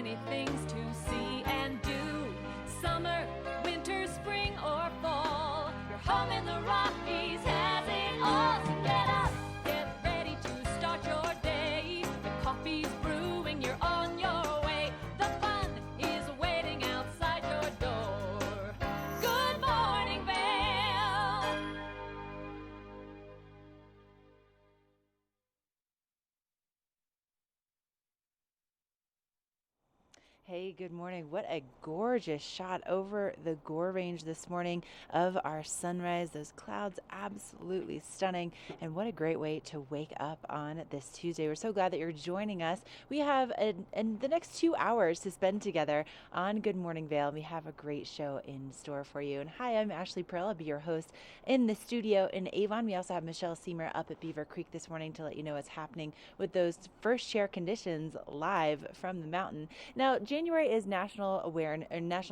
many things to see and do. Summer, winter, spring, or fall. Your home in the Rockies has it all. So get up, get ready to start your day. The coffee's brewing, you're on your way. The fun is waiting outside your door. Good morning, Vail. Hey, good morning. What a gorgeous shot over the Gore Range this morning of our sunrise. Those clouds absolutely stunning. And what a great way to wake up on this Tuesday. We're so glad that you're joining us. We have the next 2 hours to spend together on Good Morning Vail. We have a great show in store for you. And hi, I'm Ashley Pearl. I'll be your host in the studio in Avon. We also have Michelle Seymour up at Beaver Creek this morning to let you know what's happening with those first share conditions live from the mountain. Now, January is National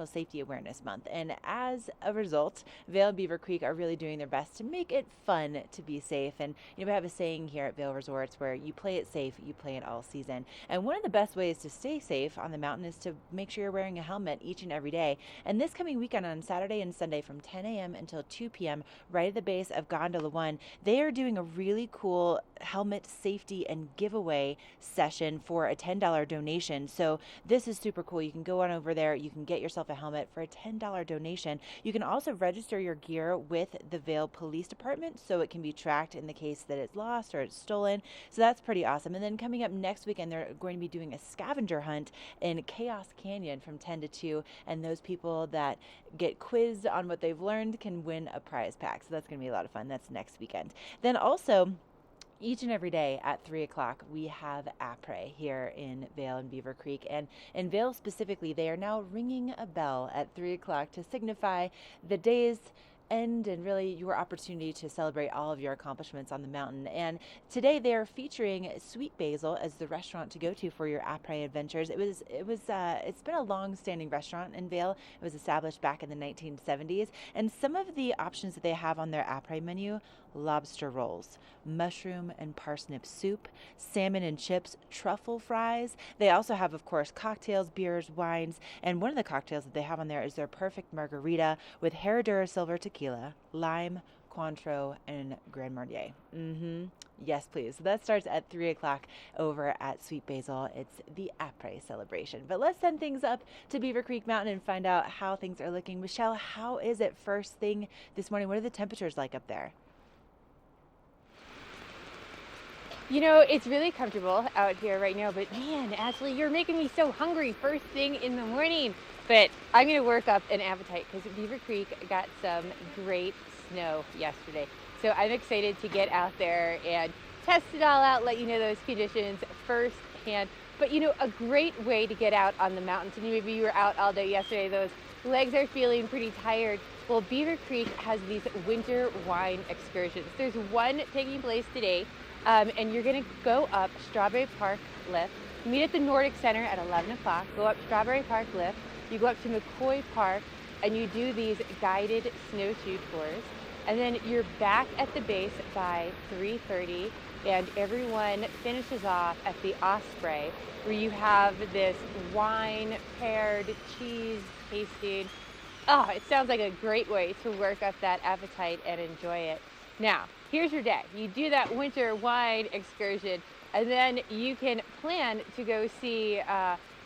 Safety Awareness Month, and as a result, Vail and Beaver Creek are really doing their best to make it fun to be safe. And we have a saying here at Vail Resorts where you play it safe, you play it all season. And one of the best ways to stay safe on the mountain is to make sure you're wearing a helmet each and every day. And this coming weekend on Saturday and Sunday from 10 a.m. until 2 p.m. right at the base of Gondola 1, they are doing a really cool helmet safety and giveaway session for a $10 donation. So this is super cool. You can go on over there. You can get yourself a helmet for a $10 donation. You can also register your gear with the Vail Police Department so it can be tracked in the case that it's lost or it's stolen. So that's pretty awesome. And then coming up next weekend, they're going to be doing a scavenger hunt in Chaos Canyon from 10 to 2. And those people that get quizzed on what they've learned can win a prize pack. So that's going to be a lot of fun. That's next weekend. Then also, each and every day at 3 o'clock, we have après here in Vail and Beaver Creek. And in Vail specifically, they are now ringing a bell at 3 o'clock to signify the day's end and really your opportunity to celebrate all of your accomplishments on the mountain. And today they are featuring Sweet Basil as the restaurant to go to for your après adventures. It's been a long-standing restaurant in Vail. It was established back in the 1970s. And some of the options that they have on their après menu: lobster rolls, mushroom and parsnip soup, salmon and chips, truffle fries. They also have, of course, cocktails, beers, wines, and one of the cocktails that they have on there is their perfect margarita with Herradura Silver Tequila, lime, Cointreau, and Grand Marnier. Yes, please. So that starts at 3 o'clock over at Sweet Basil. It's the après celebration. But let's send things up to Beaver Creek Mountain and find out how things are looking. Michelle, how is it first thing this morning? What are the temperatures like up there? You know, it's really comfortable out here right now, but man, Ashley, you're making me so hungry first thing in the morning. But I'm going to work up an appetite because Beaver Creek got some great snow yesterday. So I'm excited to get out there and test it all out, let you know those conditions firsthand. But you know, a great way to get out on the mountains, and maybe you were out all day yesterday, those legs are feeling pretty tired. Well, Beaver Creek has these winter wine excursions. There's one taking place today. And you're going to go up Strawberry Park Lift, meet at the Nordic Center at 11 o'clock, go up Strawberry Park Lift, you go up to McCoy Park, and you do these guided snowshoe tours. And then you're back at the base by 3:30, and everyone finishes off at the Osprey, where you have this wine-paired cheese tasting. Oh, it sounds like a great way to work up that appetite and enjoy it. Now, here's your day. You do that winter wine excursion, and then you can plan to go see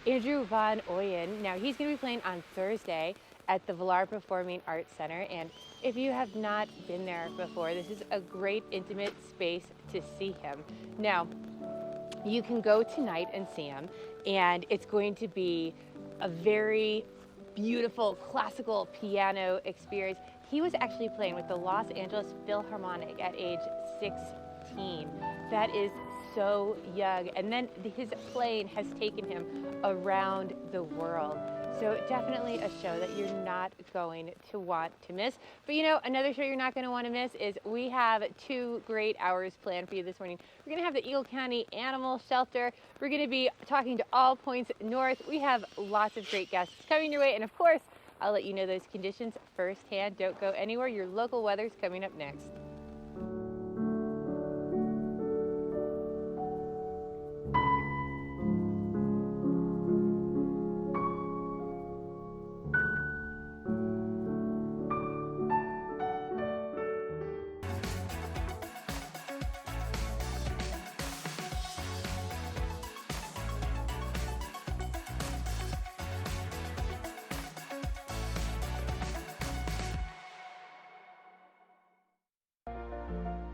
Andrew Van Ooyen. Now, he's going to be playing on Thursday at the Villar Performing Arts Center, and if you have not been there before, this is a great intimate space to see him. Now, you can go tonight and see him, and it's going to be a very beautiful classical piano experience. He was actually playing with the Los Angeles Philharmonic at age 16. That is so young. And then his playing has taken him around the world. So definitely a show that you're not going to want to miss. But you know, another show you're not going to want to miss is we have 2 great hours planned for you this morning. We're going to have the Eagle County Animal Shelter. We're going to be talking to All Points North. We have lots of great guests coming your way. And of course, I'll let you know those conditions firsthand. Don't go anywhere. Your local weather's coming up next.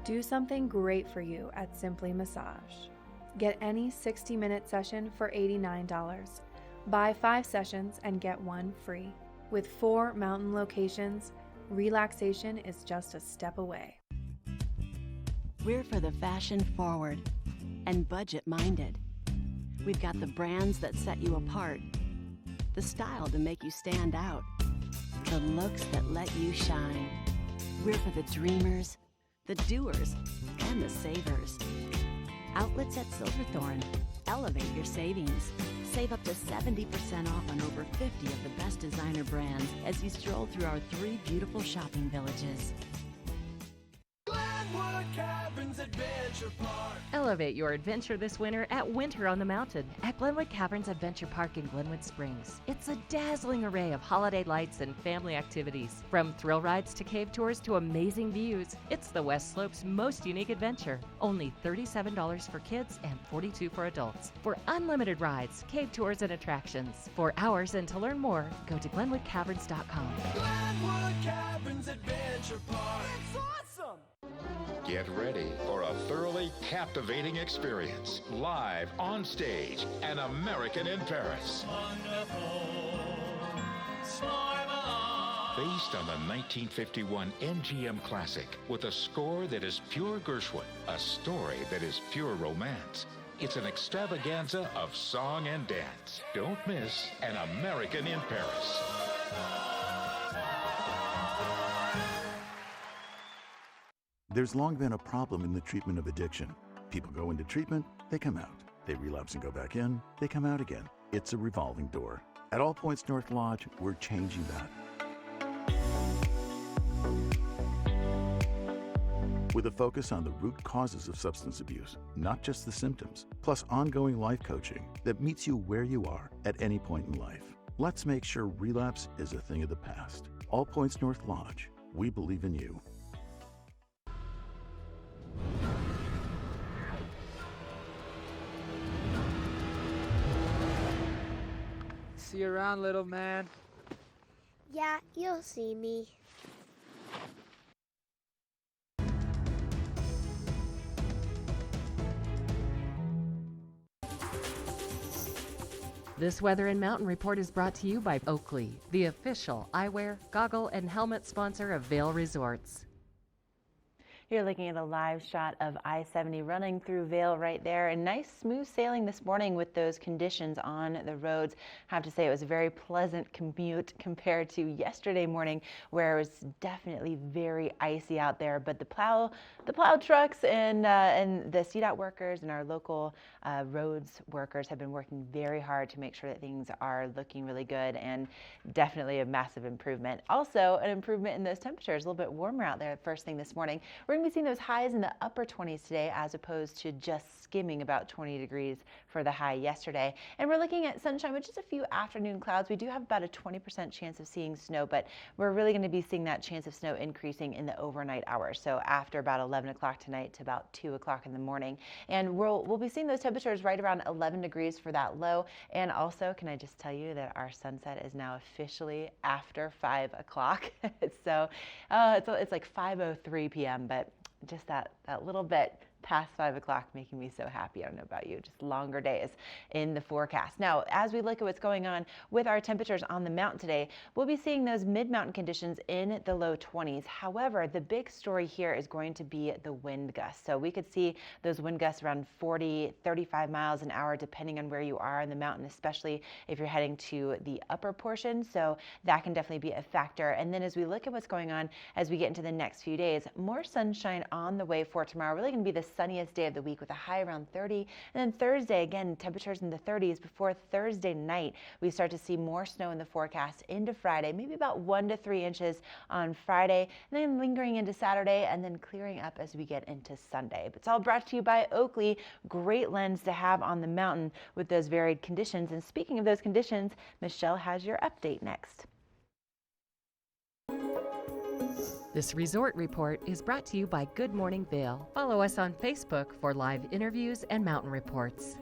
Do something great for you at Simply Massage. Get any 60-minute session for $89. Buy 5 sessions and get 1 free. With 4 mountain locations, relaxation is just a step away. We're for the fashion forward and budget minded. We've got the brands that set you apart, the style to make you stand out, the looks that let you shine. We're for the dreamers, the doers, and the savers. Outlets at Silverthorne. Elevate your savings. Save up to 70% off on over 50 of the best designer brands as you stroll through our 3 beautiful shopping villages. Elevate your adventure this winter at Winter on the Mountain at Glenwood Caverns Adventure Park in Glenwood Springs. It's a dazzling array of holiday lights and family activities. From thrill rides to cave tours to amazing views, it's the West Slope's most unique adventure. Only $37 for kids and $42 for adults. For unlimited rides, cave tours, and attractions. For hours and to learn more, go to GlenwoodCaverns.com. Glenwood Caverns Adventure Park. It's awesome! Get ready for a thoroughly captivating experience. Live on stage, An American in Paris. Based on the 1951 MGM classic, with a score that is pure Gershwin, a story that is pure romance. It's an extravaganza of song and dance. Don't miss An American in Paris. There's long been a problem in the treatment of addiction. People go into treatment, they come out. They relapse and go back in, they come out again. It's a revolving door. At All Points North Lodge, we're changing that. With a focus on the root causes of substance abuse, not just the symptoms, plus ongoing life coaching that meets you where you are at any point in life. Let's make sure relapse is a thing of the past. All Points North Lodge, we believe in you. See you around, little man. Yeah, you'll see me. This Weather and Mountain Report is brought to you by Oakley, the official eyewear, goggle, and helmet sponsor of Vail Resorts. You're looking at a live shot of I-70 running through Vail right there, and nice smooth sailing this morning with those conditions on the roads. I have to say it was a very pleasant commute compared to yesterday morning, where it was definitely very icy out there. But the plow trucks and the CDOT workers and our local roads workers have been working very hard to make sure that things are looking really good, and definitely a massive improvement. Also, an improvement in those temperatures, a little bit warmer out there first thing this morning. We're going to be seeing those highs in the upper 20s today, as opposed to just skimming about 20 degrees for the high yesterday. And we're looking at sunshine with just a few afternoon clouds. We do have about a 20% chance of seeing snow, but we're really going to be seeing that chance of snow increasing in the overnight hours. So after about 11 o'clock tonight to about 2 o'clock in the morning. And we'll be seeing those temperatures right around 11 degrees for that low. And also, can I just tell you that our sunset is now officially after 5 o'clock. So it's like 5:03 p.m., but just that little bit past 5 o'clock making me so happy. I don't know about you, just longer days in the forecast. Now, as we look at what's going on with our temperatures on the mountain today, we'll be seeing those mid-mountain conditions in the low 20s. However, the big story here is going to be the wind gusts. So we could see those wind gusts around 40, 35 miles an hour, depending on where you are in the mountain, especially if you're heading to the upper portion. So that can definitely be a factor. And then as we look at what's going on as we get into the next few days, more sunshine on the way for tomorrow. Really going to be the sunniest day of the week with a high around 30. And then Thursday, again, temperatures in the 30s. Before Thursday night, we start to see more snow in the forecast into Friday, maybe about 1 to 3 inches on Friday, and then lingering into Saturday, and then clearing up as we get into Sunday. But it's all brought to you by Oakley. Great lens to have on the mountain with those varied conditions. And speaking of those conditions, Michelle has your update next. This resort report is brought to you by Good Morning Vail. Follow us on Facebook for live interviews and mountain reports.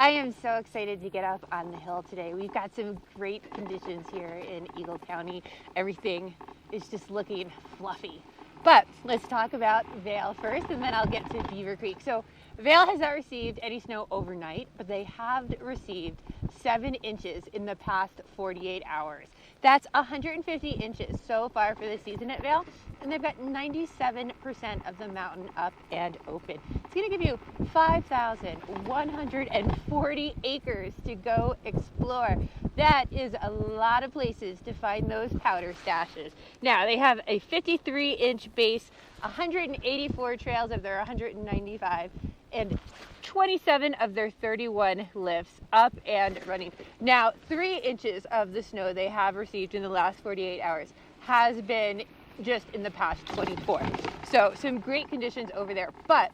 I am so excited to get up on the hill today. We've got some great conditions here in Eagle County. Everything is just looking fluffy. But let's talk about Vail first, and then I'll get to Beaver Creek. So Vail has not received any snow overnight, but they have received 7 inches in the past 48 hours. That's 150 inches so far for the season at Vail, and they've got 97% of the mountain up and open. It's going to give you 5,140 acres to go explore. That is a lot of places to find those powder stashes. Now, they have a 53-inch base, 184 trails of their 195, and 27 of their 31 lifts up and running. Now, 3 inches of the snow they have received in the last 48 hours has been just in the past 24. So some great conditions over there. But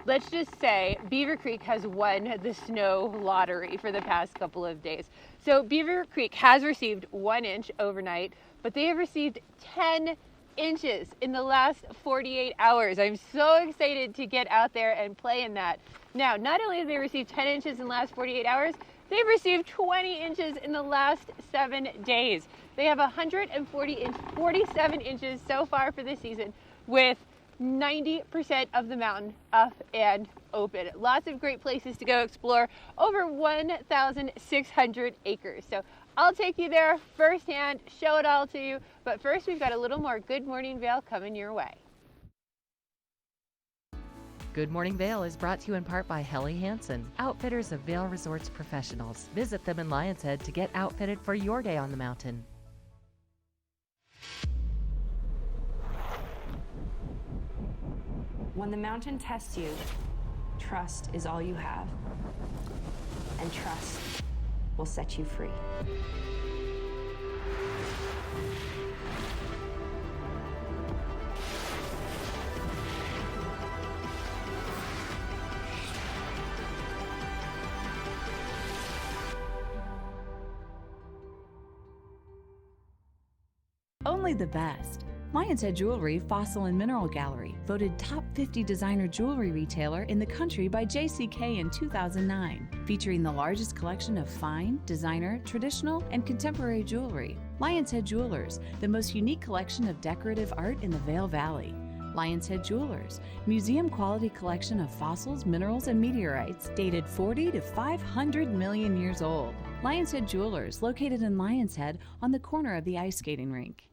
let's just say Beaver Creek has won the snow lottery for the past couple of days. So Beaver Creek has received 1 inch overnight, but they have received 10 inches in the last 48 hours. I'm so excited to get out there and play in that. Now, not only have they received 10 inches in the last 48 hours, they've received 20 inches in the last 7 days. They have 47 inches so far for this season, with 90% of the mountain up and open. Lots of great places to go explore, over 1,600 acres. So I'll take you there firsthand, show it all to you. But first, we've got a little more Good Morning Vail coming your way. Good Morning Vail is brought to you in part by Helly Hansen, outfitters of Vail Resorts professionals. Visit them in Lion's Head to get outfitted for your day on the mountain. When the mountain tests you, trust is all you have. And trust will set you free. Only the best. Lion's Head Jewelry Fossil and Mineral Gallery, voted top 50 designer jewelry retailer in the country by JCK in 2009, featuring the largest collection of fine, designer, traditional, and contemporary jewelry. Lion's Head Jewelers, the most unique collection of decorative art in the Vail Valley. Lion's Head Jewelers, museum quality collection of fossils, minerals, and meteorites dated 40 to 500 million years old. Lion's Head Jewelers, located in Lion's Head on the corner of the ice skating rink.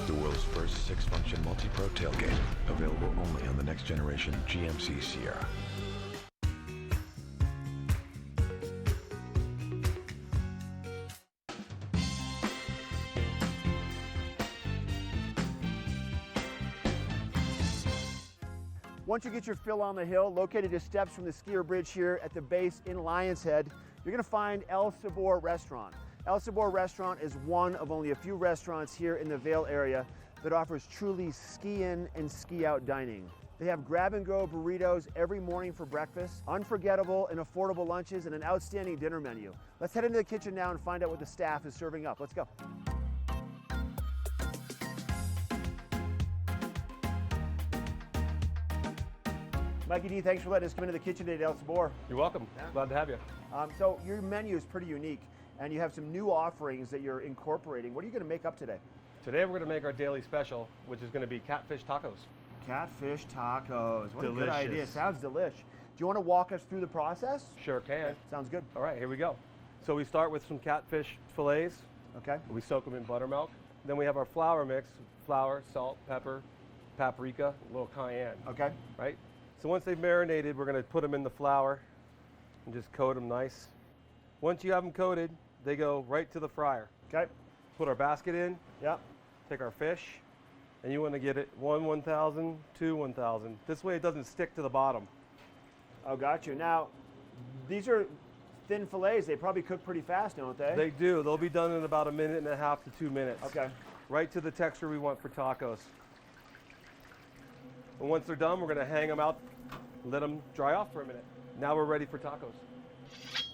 The world's first 6-function multi-pro tailgate, available only on the next generation GMC Sierra. Once you get your fill on the hill, located just steps from the skier bridge here at the base in Lion's Head, you're going to find El Sabor Restaurant. El Sabor Restaurant is one of only a few restaurants here in the Vail area that offers truly ski-in and ski-out dining. They have grab-and-go burritos every morning for breakfast, unforgettable and affordable lunches, and an outstanding dinner menu. Let's head into the kitchen now and find out what the staff is serving up. Let's go. Mikey D, thanks for letting us come into the kitchen today at El Sabor. You're welcome. Yeah. Glad to have you. So your menu is pretty unique, and you have some new offerings that you're incorporating. What are you going to make up today? Today we're going to make our daily special, which is going to be catfish tacos. Catfish tacos. What delicious. A good idea. Sounds delish. Do you want to walk us through the process? Sure can. Okay. Sounds good. All right, here we go. So we start with some catfish fillets. Okay. We soak them in buttermilk. Then we have our flour mix: flour, salt, pepper, paprika, a little cayenne. Okay. Right? So once they've marinated, we're going to put them in the flour and just coat them nice. Once you have them coated, they go right to the fryer. Okay. Put our basket in. Yep. Take our fish, and you want to get it 1,000, 1,000. This way it doesn't stick to the bottom. Oh, got you. Now, these are thin fillets. They probably cook pretty fast, don't they? They do. They'll be done in about 1.5 to 2 minutes. Okay. right to the texture we want for tacos. And once they're done, we're gonna hang them out, let them dry off for a minute. Now we're ready for tacos.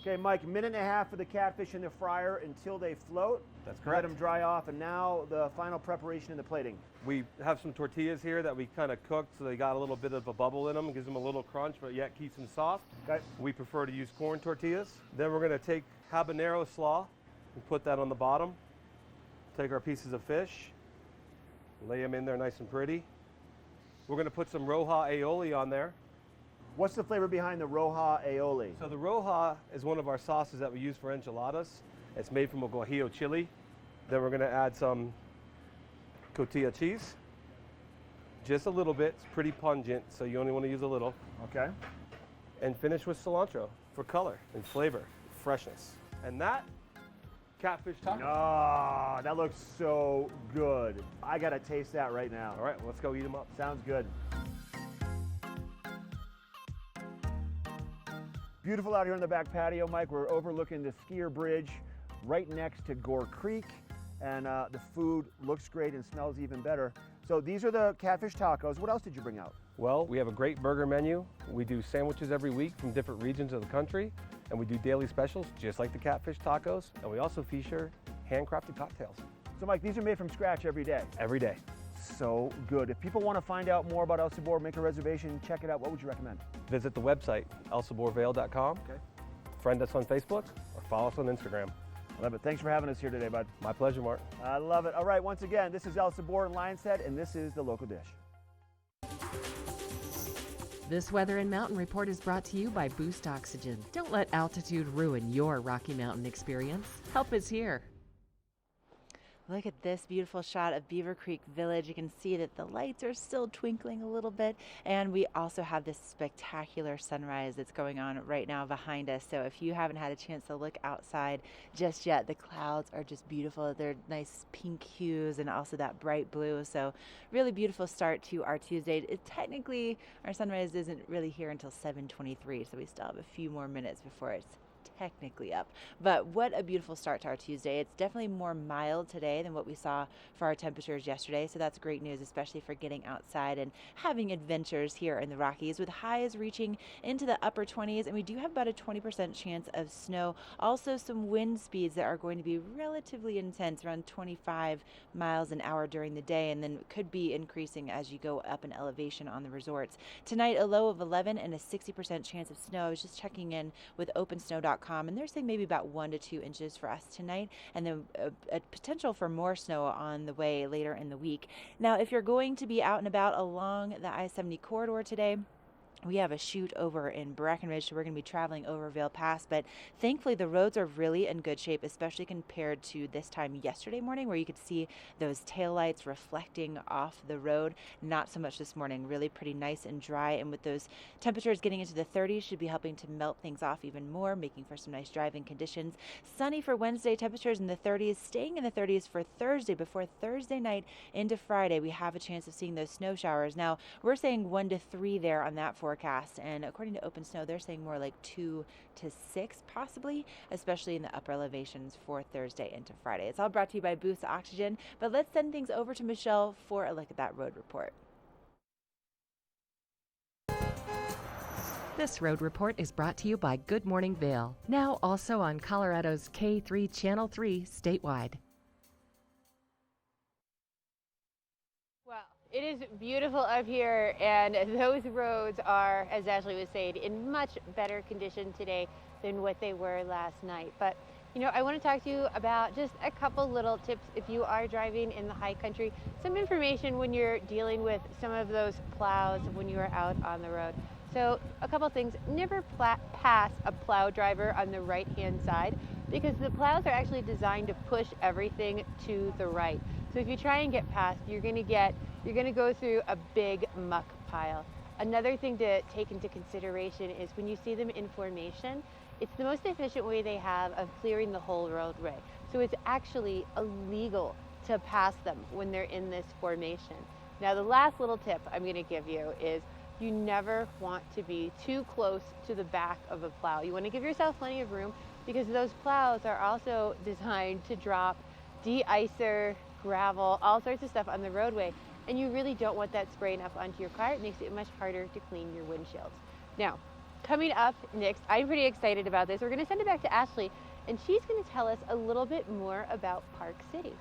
Okay, Mike, 1.5 minutes for the catfish in the fryer until they float. That's correct. Let them dry off, and now the final preparation and the plating. We have some tortillas here that we kind of cooked so they got a little bit of a bubble in them. It gives them a little crunch, but yet keeps them soft. Okay. We prefer to use corn tortillas. Then we're gonna take habanero slaw and put that on the bottom. Take our pieces of fish, lay them in there nice and pretty. We're gonna put some roja aioli on there. What's the flavor behind the roja aioli? So the roja is one of our sauces that we use for enchiladas. It's made from a guajillo chili. Then we're gonna add some cotija cheese. Just a little bit, it's pretty pungent, so you only wanna use a little. Okay. And finish with cilantro for color and flavor, freshness. And that, catfish taco. Oh, that looks so good. I gotta taste that right now. All right, let's go eat them up. Sounds good. Beautiful out here on the back patio, Mike. We're overlooking the skier bridge right next to Gore Creek, and the food looks great and smells even better. So these are the catfish tacos. What else did you bring out? Well, we have a great burger menu. We do sandwiches every week from different regions of the country, and we do daily specials just like the catfish tacos, and we also feature handcrafted cocktails. So Mike, these are made from scratch every day? Every day. So good. If people want to find out more about El Sabor, make a reservation, check it out, what would you recommend? Visit the website, elsaborvale.com. Okay. Friend us on Facebook or follow us on Instagram. I love it. Thanks for having us here today, bud. My pleasure, Mark. I love it. All right, once again, this is El Sabor in Lion's Head, and this is the local dish. This Weather and Mountain Report is brought to you by Boost Oxygen. Don't let altitude ruin your Rocky Mountain experience. Help is here. Look at this beautiful shot of Beaver Creek Village. You can see that the lights are still twinkling a little bit, and we also have this spectacular sunrise that's going on right now behind us. So if you haven't had a chance to look outside just yet, the clouds are just beautiful. They're nice pink hues and also that bright blue. So really beautiful start to our Tuesday. Technically, our sunrise isn't really here until 7:23, so we still have a few more minutes before it's technically up. But what a beautiful start to our Tuesday. It's definitely more mild today than what we saw for our temperatures yesterday, so that's great news, especially for getting outside and having adventures here in the Rockies, with highs reaching into the upper 20s, and we do have about a 20% chance of snow. Also some wind speeds that are going to be relatively intense, around 25 miles an hour during the day, and then could be increasing as you go up in elevation on the resorts. Tonight, a low of 11 and a 60% chance of snow. I was just checking in with opensnow.com, and they're saying maybe about 1 to 2 inches for us tonight, and then a potential for more snow on the way later in the week. Now, if you're going to be out and about along the I-70 corridor today, we have a shoot over in Breckenridge, so we're going to be traveling over Vail Pass, but thankfully the roads are really in good shape, especially compared to this time yesterday morning, where you could see those taillights reflecting off the road. Not so much this morning, really pretty nice and dry, and with those temperatures getting into the 30s, should be helping to melt things off even more, making for some nice driving conditions. Sunny for Wednesday, temperatures in the 30s, staying in the 30s for Thursday. Before Thursday night into Friday, we have a chance of seeing those snow showers. Now, we're saying 1 to 3 there on that forecast, and according to Open Snow, they're saying more like 2 to 6 possibly, especially in the upper elevations for Thursday into Friday. It's all brought to you by Boost Oxygen, but let's send things over to Michelle for a look at that road report. This road report is brought to you by Good Morning Vail, now also on Colorado's K3 Channel 3 statewide. It is beautiful up here, and those roads are, as Ashley was saying, in much better condition today than what they were last night. But, you know, I want to talk to you about just a couple little tips if you are driving in the high country. Some information when you're dealing with some of those plows when you are out on the road. So a couple things: never pass a plow driver on the right-hand side, because the plows are actually designed to push everything to the right. So if you try and get past, you're going to go through a big muck pile. Another thing to take into consideration is when you see them in formation, it's the most efficient way they have of clearing the whole roadway. So it's actually illegal to pass them when they're in this formation. Now, the last little tip I'm going to give you is you never want to be too close to the back of a plow. You want to give yourself plenty of room, because those plows are also designed to drop de-icer gravel, all sorts of stuff on the roadway. And you really don't want that spraying up onto your car. It makes it much harder to clean your windshield. Now, coming up next, I'm pretty excited about this. We're going to send it back to Ashley, and she's going to tell us a little bit more about Park City.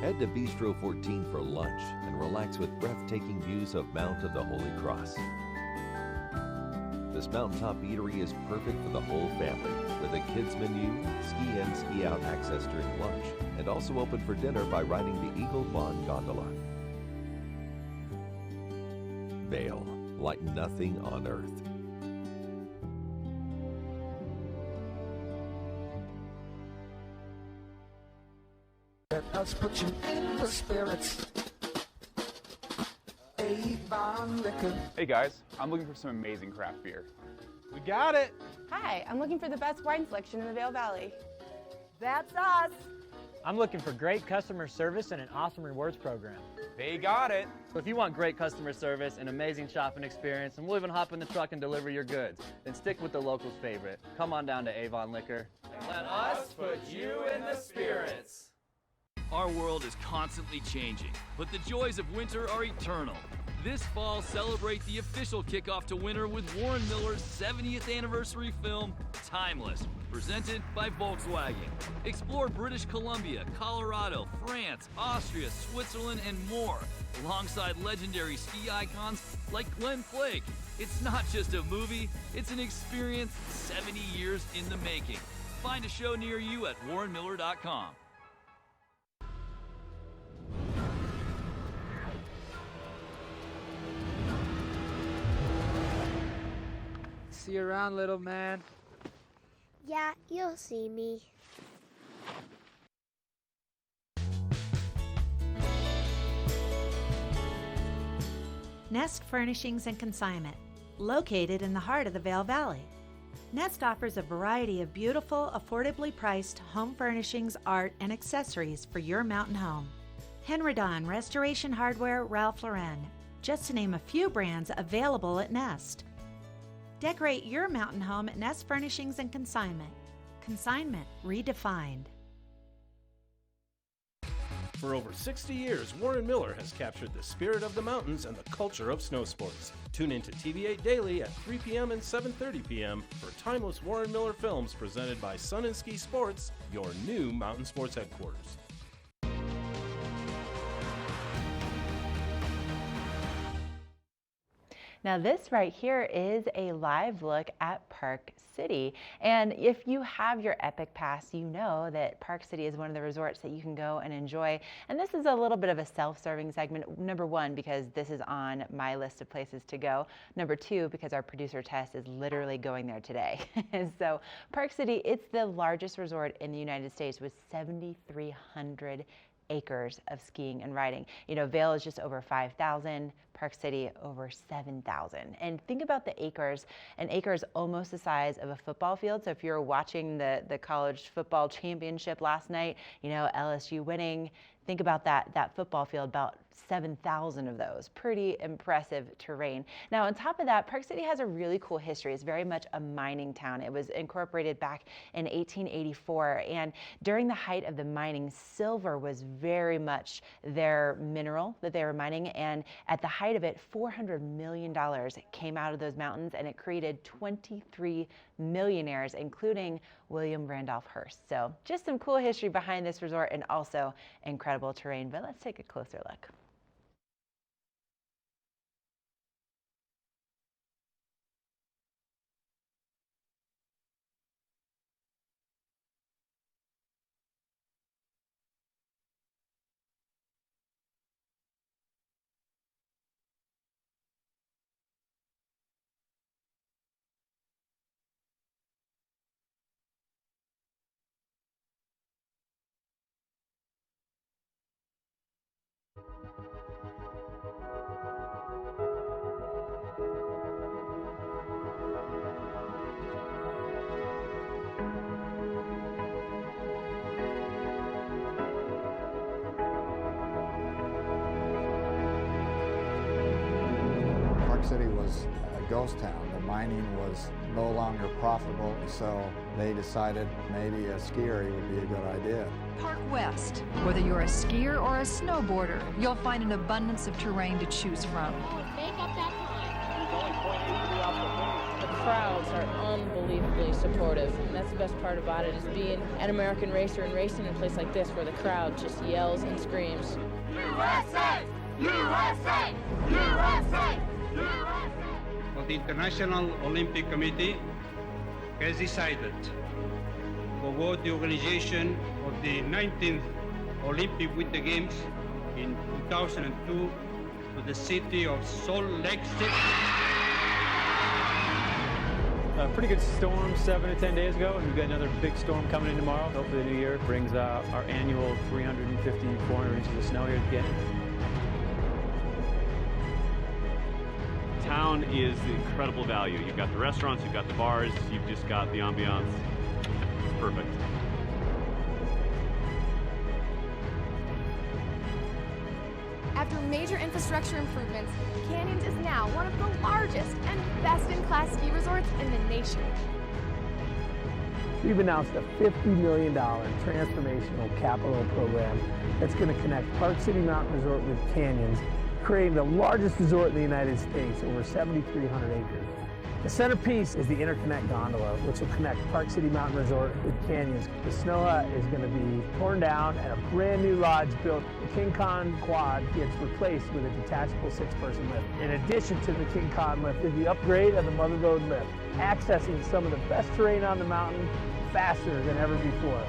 Head to Bistro 14 for lunch and relax with breathtaking views of Mount of the Holy Cross. This mountaintop eatery is perfect for the whole family with a kids menu, ski in, ski out access during lunch, and also open for dinner by riding the Eagle Bond gondola. Vail, like nothing on earth. Let us put you in the spirits. Avon Liquor. Hey guys, I'm looking for some amazing craft beer. We got it. Hi, I'm looking for the best wine selection in the Vail Valley. That's us. I'm looking for great customer service and an awesome rewards program. They got it. So if you want great customer service, an amazing shopping experience, and we'll even hop in the truck and deliver your goods, then stick with the locals' favorite. Come on down to Avon Liquor. Let us put you in the spirits. Our world is constantly changing, but the joys of winter are eternal. This fall, celebrate the official kickoff to winter with Warren Miller's 70th anniversary film, Timeless, presented by Volkswagen. Explore British Columbia, Colorado, France, Austria, Switzerland, and more, alongside legendary ski icons like Glenn Flake. It's not just a movie, it's an experience 70 years in the making. Find a show near you at warrenmiller.com. See you around, little man. Yeah, you'll see me. Nest Furnishings and Consignment, located in the heart of the Vail Valley. Nest offers a variety of beautiful, affordably priced home furnishings, art, and accessories for your mountain home. Henredon, Restoration Hardware, Ralph Lauren, just to name a few brands available at Nest. Decorate your mountain home at Nest Furnishings and Consignment. Consignment redefined. For over 60 years, Warren Miller has captured the spirit of the mountains and the culture of snow sports. Tune in to TV8 Daily at 3 p.m. and 7:30 p.m. for timeless Warren Miller films presented by Sun and Ski Sports, your new mountain sports headquarters. Now this right here is a live look at Park City. And if you have your Epic Pass, you know that Park City is one of the resorts that you can go and enjoy. And this is a little bit of a self-serving segment. Number one, because this is on my list of places to go. Number two, because our producer Tess is literally going there today. And so Park City, it's the largest resort in the United States with 7,300 acres of skiing and riding. You know, Vail is just over 5,000, Park City over 7,000. And think about the acres. An acre is almost the size of a football field. So if you're watching the college football championship last night, you know, LSU winning, think about that football field, about 7,000 of those. Pretty impressive terrain. Now, on top of that, Park City has a really cool history. It's very much a mining town. It was incorporated back in 1884, and during the height of the mining, silver was very much their mineral that they were mining, and at the height of it, $400 million came out of those mountains, and it created 23 millionaires, including William Randolph Hearst. So just some cool history behind this resort and also incredible terrain, but let's take a closer look. Park City was a ghost town. The mining was no longer profitable, so they decided maybe a ski area would be a good idea. Park West. Whether you're a skier or a snowboarder, you'll find an abundance of terrain to choose from. The crowds are unbelievably supportive, and that's the best part about it, is being an American racer and racing in a place like this where the crowd just yells and screams. USA! USA! USA! The International Olympic Committee has decided to award the organization of the 19th Olympic Winter Games in 2002 to the city of Salt Lake City. A pretty good storm 7 to 10 days ago, and we've got another big storm coming in tomorrow. Hopefully the new year brings our annual 350, 400 inches of snow here again. Town is incredible value. You've got the restaurants, you've got the bars, you've just got the ambiance. It's perfect. After major infrastructure improvements, Canyons is now one of the largest and best-in-class ski resorts in the nation. We've announced a $50 million transformational capital program that's going to connect Park City Mountain Resort with Canyons, creating the largest resort in the United States, over 7,300 acres. The centerpiece is the interconnect gondola, which will connect Park City Mountain Resort with Canyons. The snow hut is going to be torn down and a brand new lodge built. The King Kong quad gets replaced with a detachable 6-person lift. In addition to the King Kong lift is the upgrade of the Mother Road lift, accessing some of the best terrain on the mountain faster than ever before.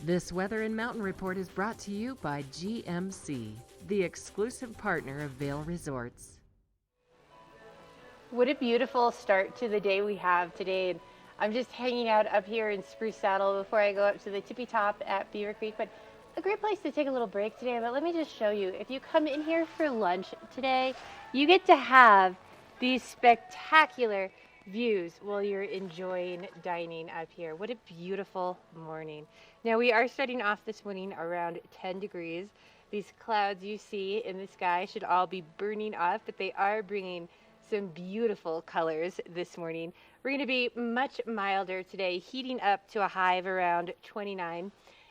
This Weather and Mountain Report is brought to you by GMC, the exclusive partner of Vail Resorts. What a beautiful start to the day we have today. And I'm just hanging out up here in Spruce Saddle before I go up to the tippy top at Beaver Creek. But a great place to take a little break today. But let me just show you, if you come in here for lunch today, you get to have these spectacular views while you're enjoying dining up here. What a beautiful morning. Now we are starting off this morning around 10 degrees. These clouds you see in the sky should all be burning off, but they are bringing some beautiful colors this morning. We're going to be much milder today, heating up to a high of around 29.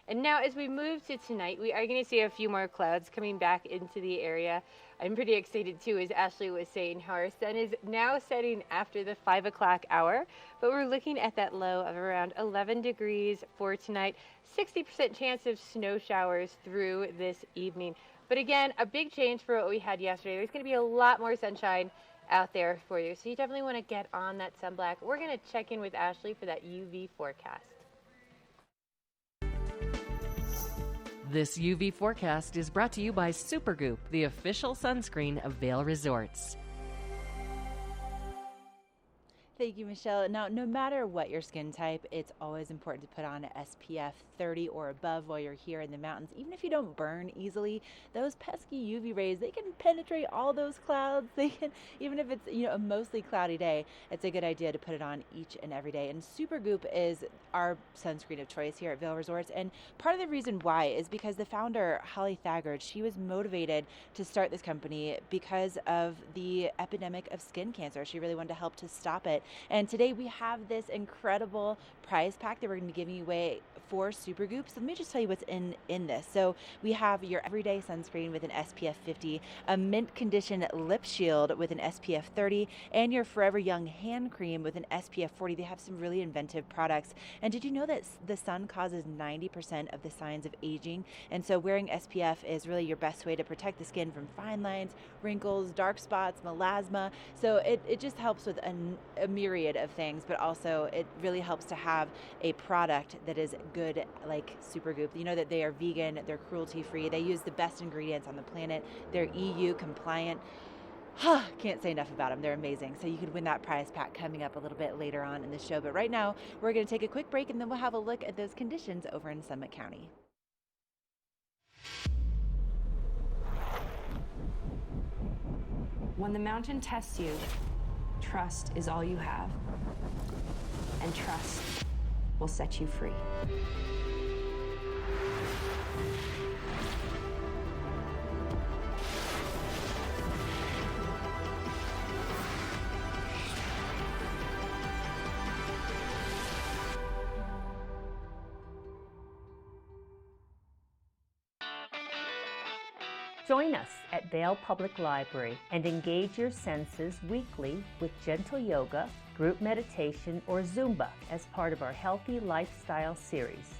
And now as we move to tonight, we are going to see a few more clouds coming back into the area. I'm pretty excited too, as Ashley was saying, how our sun is now setting after the 5 o'clock hour, but we're looking at that low of around 11 degrees for tonight. 60% chance of snow showers through this evening. But again, a big change for what we had yesterday. There's going to be a lot more sunshine out there for you, so you definitely want to get on that sunblock. We're going to check in with Ashley for that UV forecast. This UV forecast is brought to you by Supergoop, the official sunscreen of Vail Resorts. Thank you, Michelle. Now, no matter what your skin type, it's always important to put on an SPF 30 or above while you're here in the mountains. Even if you don't burn easily, those pesky UV rays, they can penetrate all those clouds. They can, even if it's, a mostly cloudy day, it's a good idea to put it on each and every day. And Supergoop is our sunscreen of choice here at Vail Resorts. And part of the reason why is because the founder, Holly Thaggart, she was motivated to start this company because of the epidemic of skin cancer. She really wanted to help to stop it. And today we have this incredible prize pack that we're going to be giving away for Supergoop. So let me just tell you what's in this. So we have your everyday sunscreen with an SPF 50, a mint condition lip shield with an SPF 30, and your Forever Young hand cream with an SPF 40. They have some really inventive products. And did you know that the sun causes 90% of the signs of aging? And so wearing SPF is really your best way to protect the skin from fine lines, wrinkles, dark spots, melasma. So it just helps with a myriad of things, but also it really helps to have a product that is good, like Supergoop. You know that they are vegan, they're cruelty-free, they use the best ingredients on the planet, they're EU compliant. Can't say enough about them. They're amazing. So you could win that prize pack coming up a little bit later on in the show. But right now, we're going to take a quick break, and then we'll have a look at those conditions over in Summit County. When the mountain tests you, trust is all you have. And trust will set you free. Join us at Vail Public Library and engage your senses weekly with gentle yoga, group meditation, or Zumba as part of our Healthy Lifestyle series.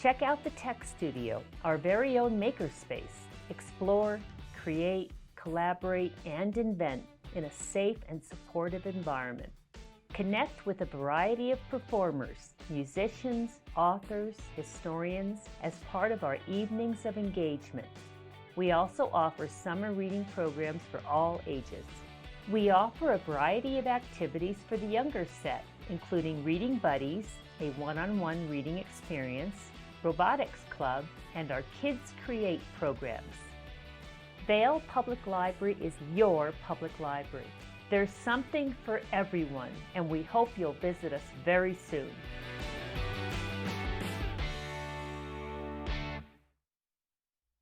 Check out the Tech Studio, our very own makerspace. Explore, create, collaborate, and invent in a safe and supportive environment. Connect with a variety of performers, musicians, authors, historians as part of our evenings of engagement. We also offer summer reading programs for all ages. We offer a variety of activities for the younger set, including Reading Buddies, a one-on-one reading experience, Robotics Club, and our Kids Create programs. Vail Public Library is your public library. There's something for everyone, and we hope you'll visit us very soon.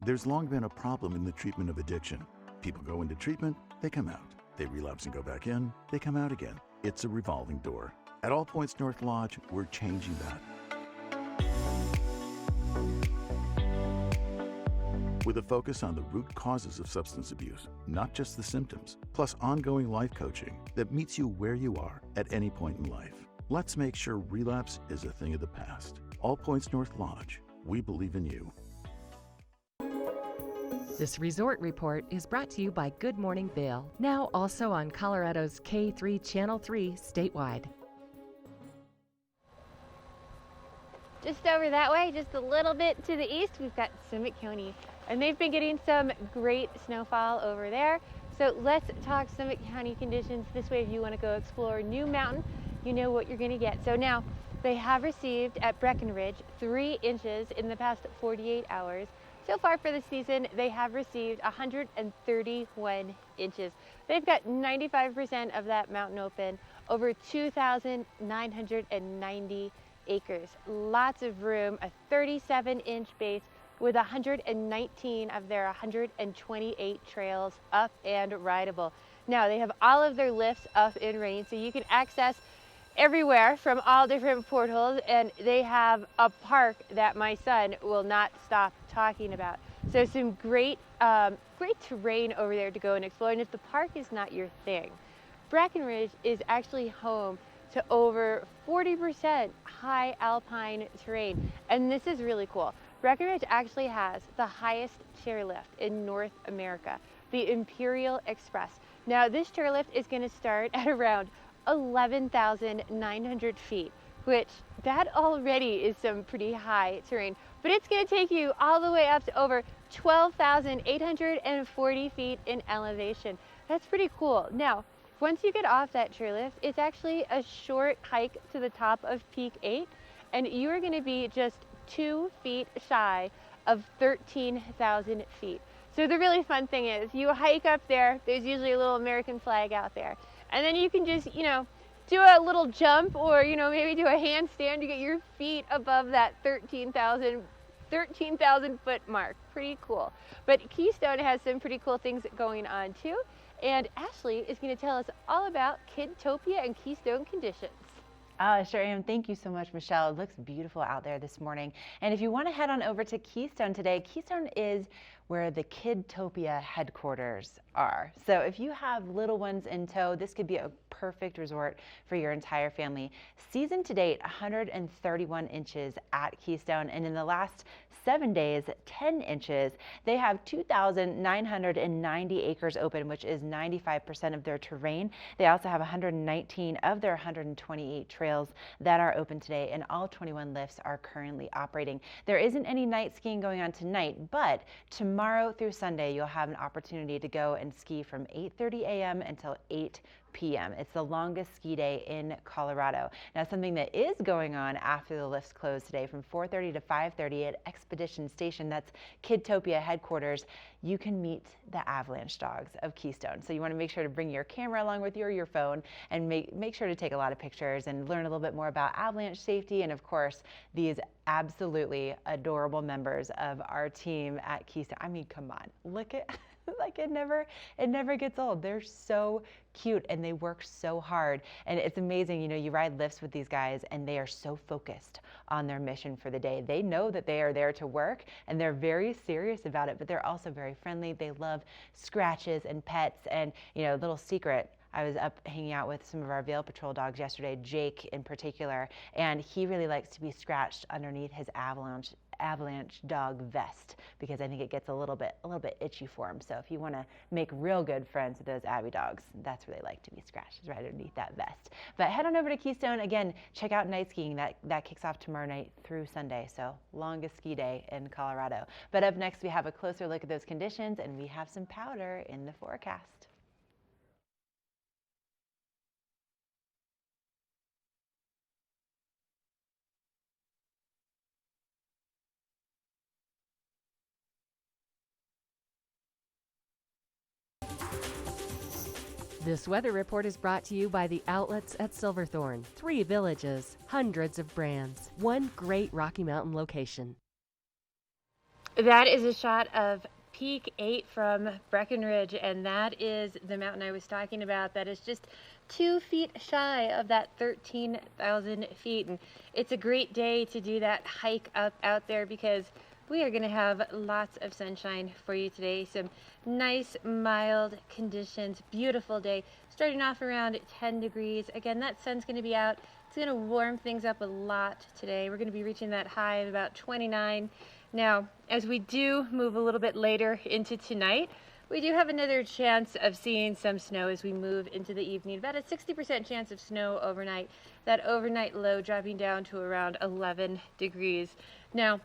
There's long been a problem in the treatment of addiction. People go into treatment, they come out. They relapse and go back in, they come out again. It's a revolving door. At All Points North Lodge, we're changing that. With a focus on the root causes of substance abuse, not just the symptoms, plus ongoing life coaching that meets you where you are at any point in life. Let's make sure relapse is a thing of the past. All Points North Lodge, we believe in you. This resort report is brought to you by Good Morning Vail, now also on Colorado's K3 Channel 3 statewide. Just over that way, just a little bit to the east, we've got Summit County, and they've been getting some great snowfall over there. So let's talk Summit County conditions. This way, if you want to go explore New Mountain, you know what you're going to get. So now, they have received at Breckenridge 3 inches in the past 48 hours. So far for the season, they have received 131 inches. They've got 95% of that mountain open, over 2,990 acres. Lots of room, a 37-inch base with 119 of their 128 trails up and rideable. Now, they have all of their lifts up in range, so you can access everywhere from all different portals, and they have a park that my son will not stop talking about. So some great terrain over there to go and explore. And if the park is not your thing, Breckenridge is actually home to over 40% high alpine terrain, and this is really cool. Breckenridge actually has the highest chairlift in North America, the Imperial Express. Now, this chairlift is going to start at around 11,900 feet, which that already is some pretty high terrain, but it's going to take you all the way up to over 12,840 feet in elevation. That's pretty cool. Now, once you get off that chairlift, it's actually a short hike to the top of Peak 8, and you are going to be just 2 feet shy of 13,000 feet. So the really fun thing is you hike up there, there's usually a little American flag out there, and then you can just, do a little jump or, maybe do a handstand to get your feet above that 13,000 foot mark. Pretty cool. But Keystone has some pretty cool things going on too. And Ashley is going to tell us all about Kidtopia and Keystone conditions. I sure am. Thank you so much, Michelle. It looks beautiful out there this morning. And if you want to head on over to Keystone today, Keystone is where the Kidtopia headquarters are. So if you have little ones in tow, this could be a perfect resort for your entire family. Season to date, 131 inches at Keystone, and in the last 7 days, 10 inches. They have 2,990 acres open, which is 95% of their terrain. They also have 119 of their 128 trails that are open today, and all 21 lifts are currently operating. There isn't any night skiing going on tonight, but tomorrow through Sunday, you'll have an opportunity to go and ski from 8:30 a.m. until 8 p.m. It's the longest ski day in Colorado. Now, something that is going on after the lifts close today from 4:30 to 5:30 at Expedition Station, that's Kidtopia headquarters, you can meet the avalanche dogs of Keystone. So you want to make sure to bring your camera along with you or your phone and make sure to take a lot of pictures and learn a little bit more about avalanche safety and, of course, these absolutely adorable members of our team at Keystone. I mean, come on, look at like it never gets old. They're so cute and they work so hard, and it's amazing. You know, you ride lifts with these guys and they are so focused on their mission for the day. They know that they are there to work and they're very serious about it, but they're also very friendly. They love scratches and pets. And, you know, little secret, I was up hanging out with some of our Vail Patrol dogs yesterday, Jake in particular, and he really likes to be scratched underneath his avalanche dog vest because I think it gets a little bit itchy for him. So if you want to make real good friends with those Abby dogs, that's where they like to be scratched, is right underneath that vest. But head on over to Keystone. Again, check out night skiing. That kicks off tomorrow night through Sunday, so longest ski day in Colorado. But up next, we have a closer look at those conditions, and we have some powder in the forecast. This weather report is brought to you by the outlets at Silverthorne. 3 villages, hundreds of brands, one great Rocky Mountain location. That is a shot of Peak 8 from Breckenridge, and that is the mountain I was talking about. That is just 2 feet shy of that 13,000 feet. And it's a great day to do that hike up out there because we are going to have lots of sunshine for you today. Some nice, mild conditions. Beautiful day. Starting off around 10 degrees. Again, that sun's going to be out. It's going to warm things up a lot today. We're going to be reaching that high of about 29. Now, as we do move a little bit later into tonight, we do have another chance of seeing some snow as we move into the evening. About a 60% chance of snow overnight. That overnight low dropping down to around 11 degrees. Now,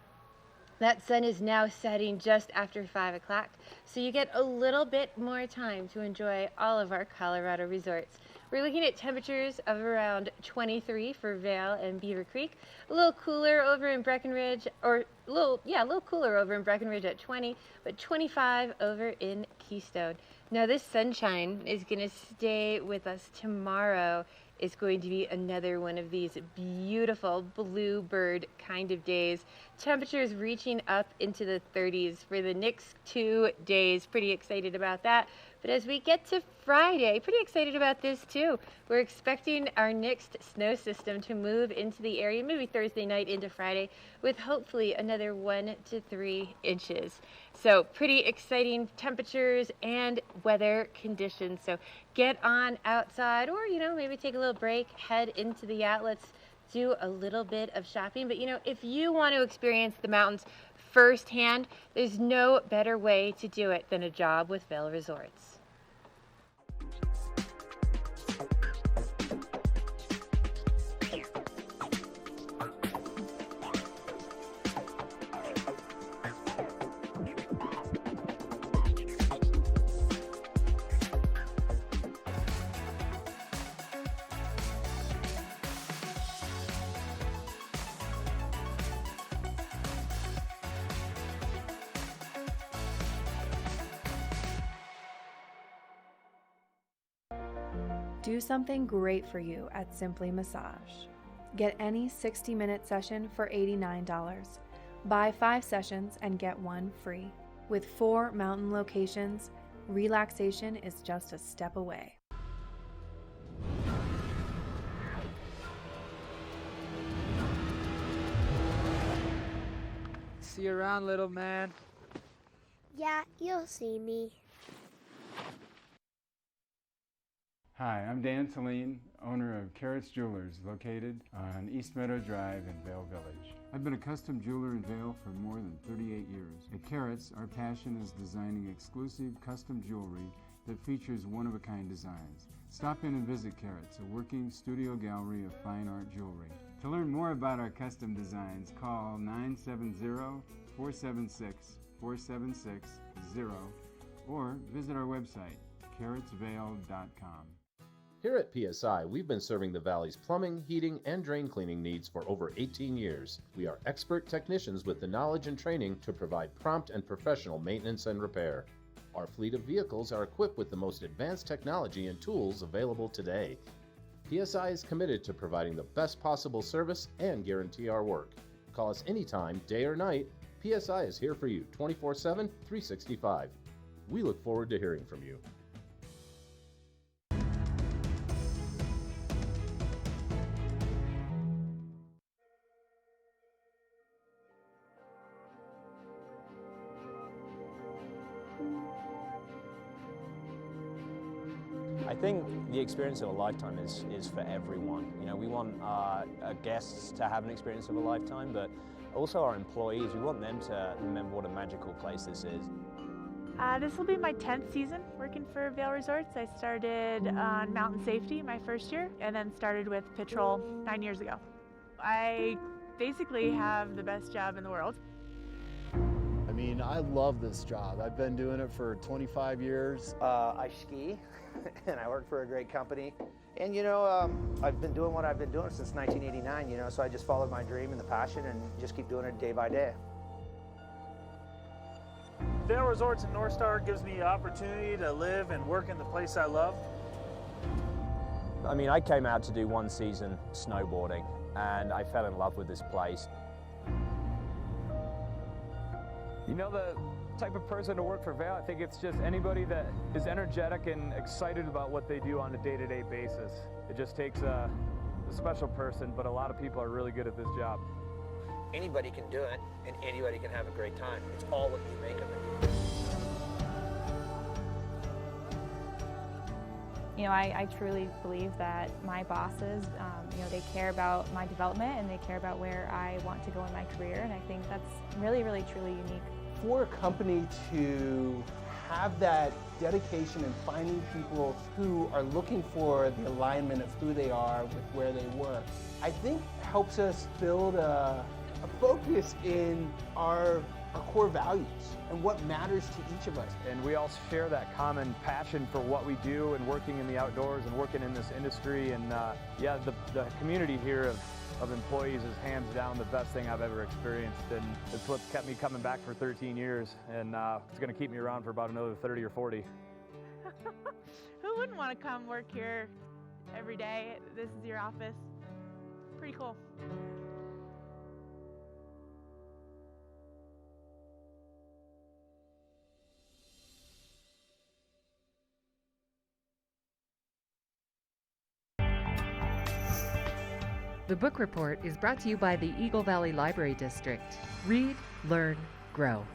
that sun is now setting just after 5 o'clock, so you get a little bit more time to enjoy all of our Colorado resorts. We're looking at temperatures of around 23 for Vail and Beaver Creek, a little cooler over in Breckenridge, or a little cooler over in Breckenridge at 20, but 25 over in Keystone. Now this sunshine is going to stay with us tomorrow. Is going to be another one of these beautiful bluebird kind of days. Temperatures reaching up into the 30s for the next 2 days. Pretty excited about that. But as we get to Friday, pretty excited about this too. We're expecting our next snow system to move into the area, maybe Thursday night into Friday, with hopefully another 1 to 3 inches. So pretty exciting temperatures and weather conditions. So get on outside, or, you know, maybe take a little break, head into the outlets, do a little bit of shopping. But, you know, if you want to experience the mountains firsthand, there's no better way to do it than a job with Vail Resorts. Do something great for you at Simply Massage. Get any 60-minute session for $89. Buy 5 sessions and get 1 free. With 4 mountain locations, Relaxation is just a step away. See you around, little man. Yeah, you'll see me. Hi, I'm Dan Saline, owner of Carrots Jewelers, located on East Meadow Drive in Vail Village. I've been a custom jeweler in Vail for more than 38 years. At Carrots, our passion is designing exclusive custom jewelry that features one-of-a-kind designs. Stop in and visit Carrots, a working studio gallery of fine art jewelry. To learn more about our custom designs, call 970-476-4760 or visit our website, carrotsvale.com. Here at PSI, we've been serving the Valley's plumbing, heating, and drain cleaning needs for over 18 years. We are expert technicians with the knowledge and training to provide prompt and professional maintenance and repair. Our fleet of vehicles are equipped with the most advanced technology and tools available today. PSI is committed to providing the best possible service and guarantee our work. Call us anytime, day or night. PSI is here for you 24/7, 365. We look forward to hearing from you. I think the experience of a lifetime is for everyone. You know, we want our guests to have an experience of a lifetime, but also our employees, we want them to remember what a magical place this is. This will be my 10th season working for Vail Resorts. I started on mountain safety my first year and then started with patrol 9 years ago. I basically have the best job in the world. I mean, I love this job. I've been doing it for 25 years. I ski and I work for a great company. And you know, I've been doing what I've been doing since 1989, you know, so I just followed my dream and the passion and just keep doing it day by day. Vail Resorts in North Star gives me the opportunity to live and work in the place I love. I mean, I came out to do one season snowboarding and I fell in love with this place. You know, the type of person to work for Vail, I think it's just anybody that is energetic and excited about what they do on a day-to-day basis. It just takes a special person, but a lot of people are really good at this job. Anybody can do it and anybody can have a great time. It's all what you make of it. You know, I truly believe that my bosses, you know, they care about my development and they care about where I want to go in my career, and I think that's really, really, truly unique. For a company to have that dedication in finding people who are looking for the alignment of who they are with where they work, I think helps us build a focus in our core values and what matters to each of us. And we all share that common passion for what we do and working in the outdoors and working in this industry. And yeah, the community here of employees is hands down the best thing I've ever experienced. And it's what's kept me coming back for 13 years. And it's going to keep me around for about another 30 or 40. Who wouldn't want to come work here every day? This is your office. Pretty cool. The Book Report is brought to you by the Eagle Valley Library District. Read, learn, grow.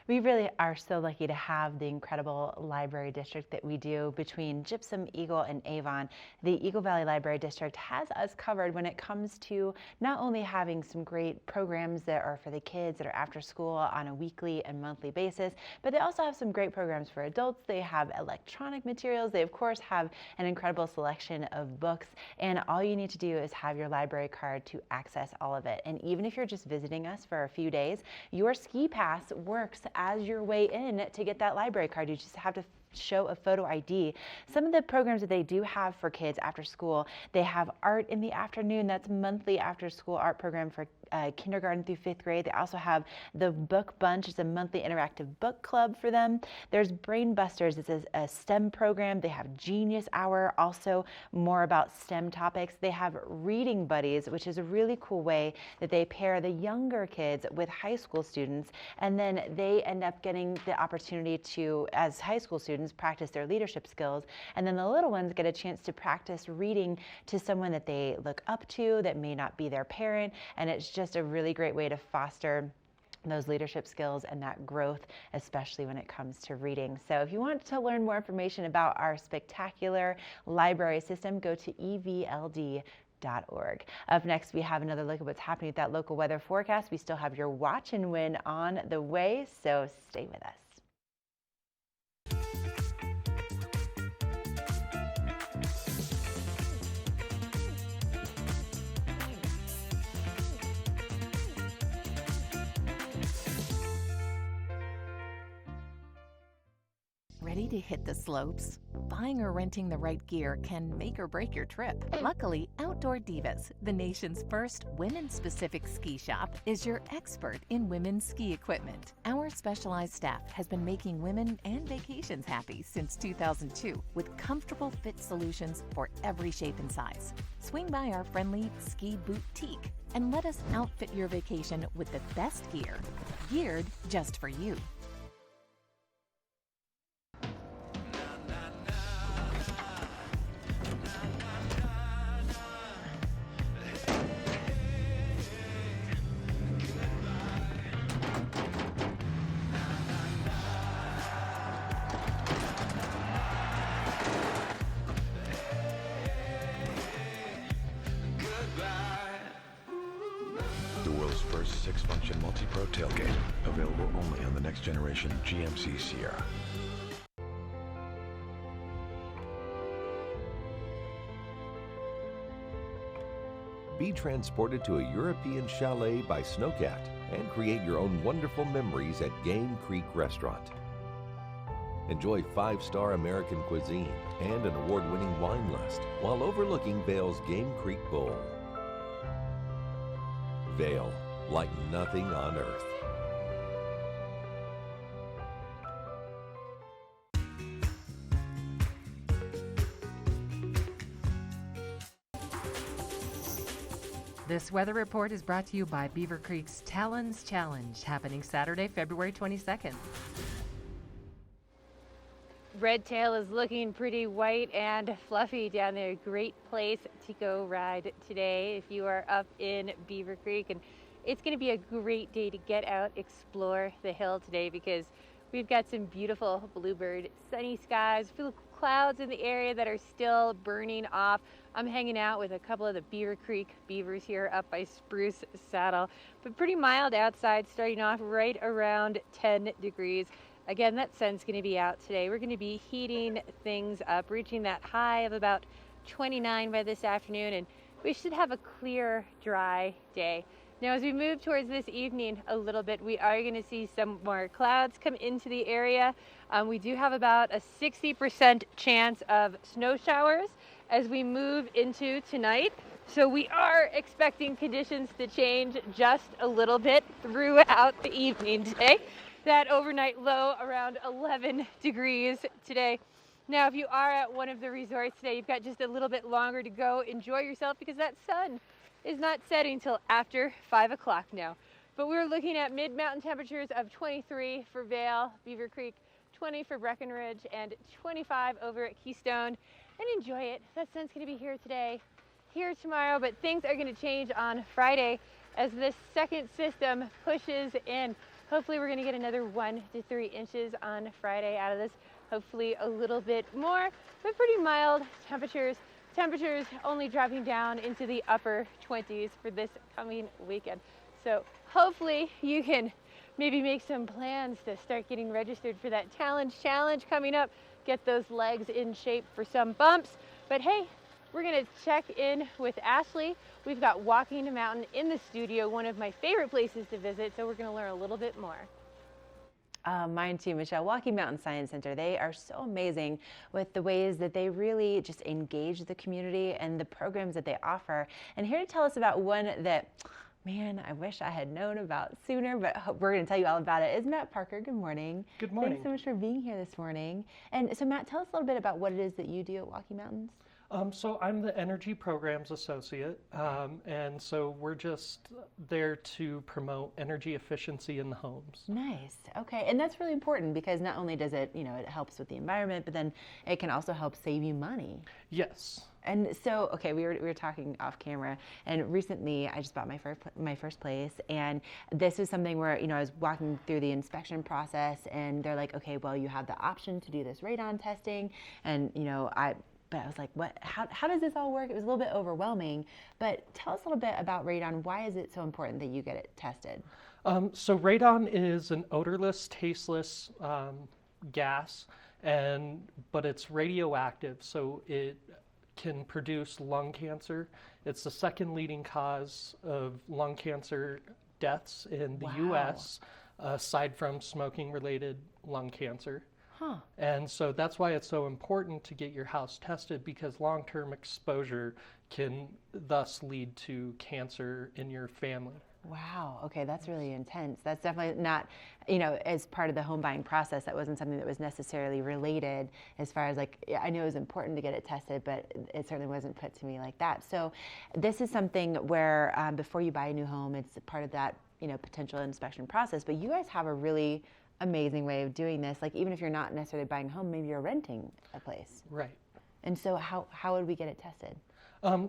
We really are so lucky to have the incredible library district that we do. Between Gypsum, Eagle, and Avon, the Eagle Valley Library District has us covered when it comes to not only having some great programs that are for the kids that are after school on a weekly and monthly basis, but they also have some great programs for adults. They have electronic materials. They, of course, have an incredible selection of books, and all you need to do is have your library card to access all of it. And even if you're just visiting us for a few days, your ski pass works as your way in to get that library card. You just have to show a photo ID. Some of the programs that they do have for kids after school, they have art in the afternoon. That's monthly after school art program for kindergarten through 5th grade. They also have the Book Bunch. It's a monthly interactive book club for them. There's Brain Busters. It's a STEM program. They have Genius Hour, also more about STEM topics. They have Reading Buddies, which is a really cool way that they pair the younger kids with high school students, and then they end up getting the opportunity to, as high school students, practice their leadership skills, and then the little ones get a chance to practice reading to someone that they look up to that may not be their parent, and it's just a really great way to foster those leadership skills and that growth, especially when it comes to reading. So if you want to learn more information about our spectacular library system, go to evld.org. Up next, we have another look at what's happening with that local weather forecast. We still have your watch and win on the way, so stay with us. Ready to hit the slopes? Buying or renting the right gear can make or break your trip. Luckily, Outdoor Divas, the nation's first women's-specific ski shop, is your expert in women's ski equipment. Our specialized staff has been making women and vacations happy since 2002 with comfortable fit solutions for every shape and size. Swing by our friendly ski boutique and let us outfit your vacation with the best gear, geared just for you. The world's first 6-function multi-pro tailgate, available only on the next generation GMC Sierra. Be transported to a European chalet by Snowcat and create your own wonderful memories at Game Creek Restaurant. Enjoy 5-star American cuisine and an award-winning wine list while overlooking Vail's Game Creek Bowl. Vail, like nothing on earth. This weather report is brought to you by Beaver Creek's Talons Challenge, happening Saturday, February 22nd. Redtail is looking pretty white and fluffy down there. Great place to go ride today if you are up in Beaver Creek. And it's going to be a great day to get out, explore the hill today because we've got some beautiful bluebird sunny skies, few clouds in the area that are still burning off. I'm hanging out with a couple of the Beaver Creek beavers here up by Spruce Saddle, but pretty mild outside, starting off right around 10 degrees. Again, that sun's going to be out today. We're going to be heating things up, reaching that high of about 29 by this afternoon, and we should have a clear, dry day. Now, as we move towards this evening a little bit, we are going to see some more clouds come into the area. We do have about a 60% chance of snow showers as we move into tonight. So we are expecting conditions to change just a little bit throughout the evening today. That overnight low around 11 degrees today. Now, if you are at one of the resorts today, you've got just a little bit longer to go. Enjoy yourself because that sun is not setting until after 5 o'clock now. But we're looking at mid-mountain temperatures of 23 for Vail, Beaver Creek, 20 for Breckenridge, and 25 over at Keystone. And enjoy it. That sun's going to be here today, here tomorrow, but things are going to change on Friday as this second system pushes in. Hopefully we're going to get another 1 to 3 inches on Friday out of this. Hopefully a little bit more, but pretty mild temperatures. Temperatures only dropping down into the upper 20s for this coming weekend. So hopefully you can maybe make some plans to start getting registered for that Talons Challenge coming up. Get those legs in shape for some bumps. But hey, we're going to check in with Ashley. We've got Walking the Mountain in the studio, one of my favorite places to visit, so we're going to learn a little bit more. Mine too, Michelle. Walking Mountain Science Center, they are so amazing with the ways that they really just engage the community and the programs that they offer. And here to tell us about one that, man, I wish I had known about sooner, but we're going to tell you all about it, is Matt Parker. Good morning. Good morning. Thanks so much for being here this morning. And so Matt, tell us a little bit about what it is that you do at Walking Mountains. So I'm the Energy Programs Associate, and so we're just there to promote energy efficiency in the homes. Nice. Okay, and that's really important because not only does it, it helps with the environment, but then it can also help save you money. Yes. And so, okay, we were talking off camera, and recently I just bought my first place, and this was something where I was walking through the inspection process, and they're like, okay, well, you have the option to do this radon testing, and But I was like, what? How does this all work? It was a little bit overwhelming. But tell us a little bit about radon. Why is it so important that you get it tested? So radon is an odorless, tasteless gas, but it's radioactive, so it can produce lung cancer. It's the second leading cause of lung cancer deaths in the U.S., aside from smoking-related lung cancer. Huh. And so that's why it's so important to get your house tested, because long-term exposure can thus lead to cancer in your family. Wow. Okay, that's really intense. That's definitely not, as part of the home buying process, that wasn't something that was necessarily related as far as I knew it was important to get it tested, but it certainly wasn't put to me like that. So this is something where before you buy a new home, it's part of that, potential inspection process, but you guys have a really amazing way of doing this. Like, even if you're not necessarily buying a home, maybe you're renting a place. Right. And so how would we get it tested?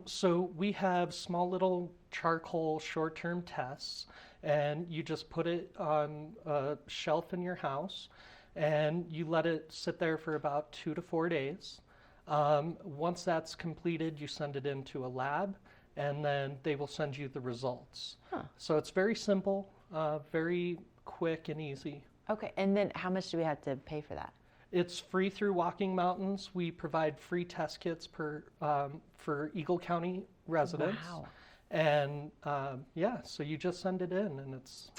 So we have small little charcoal short-term tests, and you just put it on a shelf in your house, and you let it sit there for about 2 to 4 days. Once that's completed, you send it into a lab, and then they will send you the results. Huh. So it's very simple, very quick and easy. Okay, and then how much do we have to pay for that? It's free through Walking Mountains. We provide free test kits for Eagle County residents. Wow. And so you just send it in, and it's...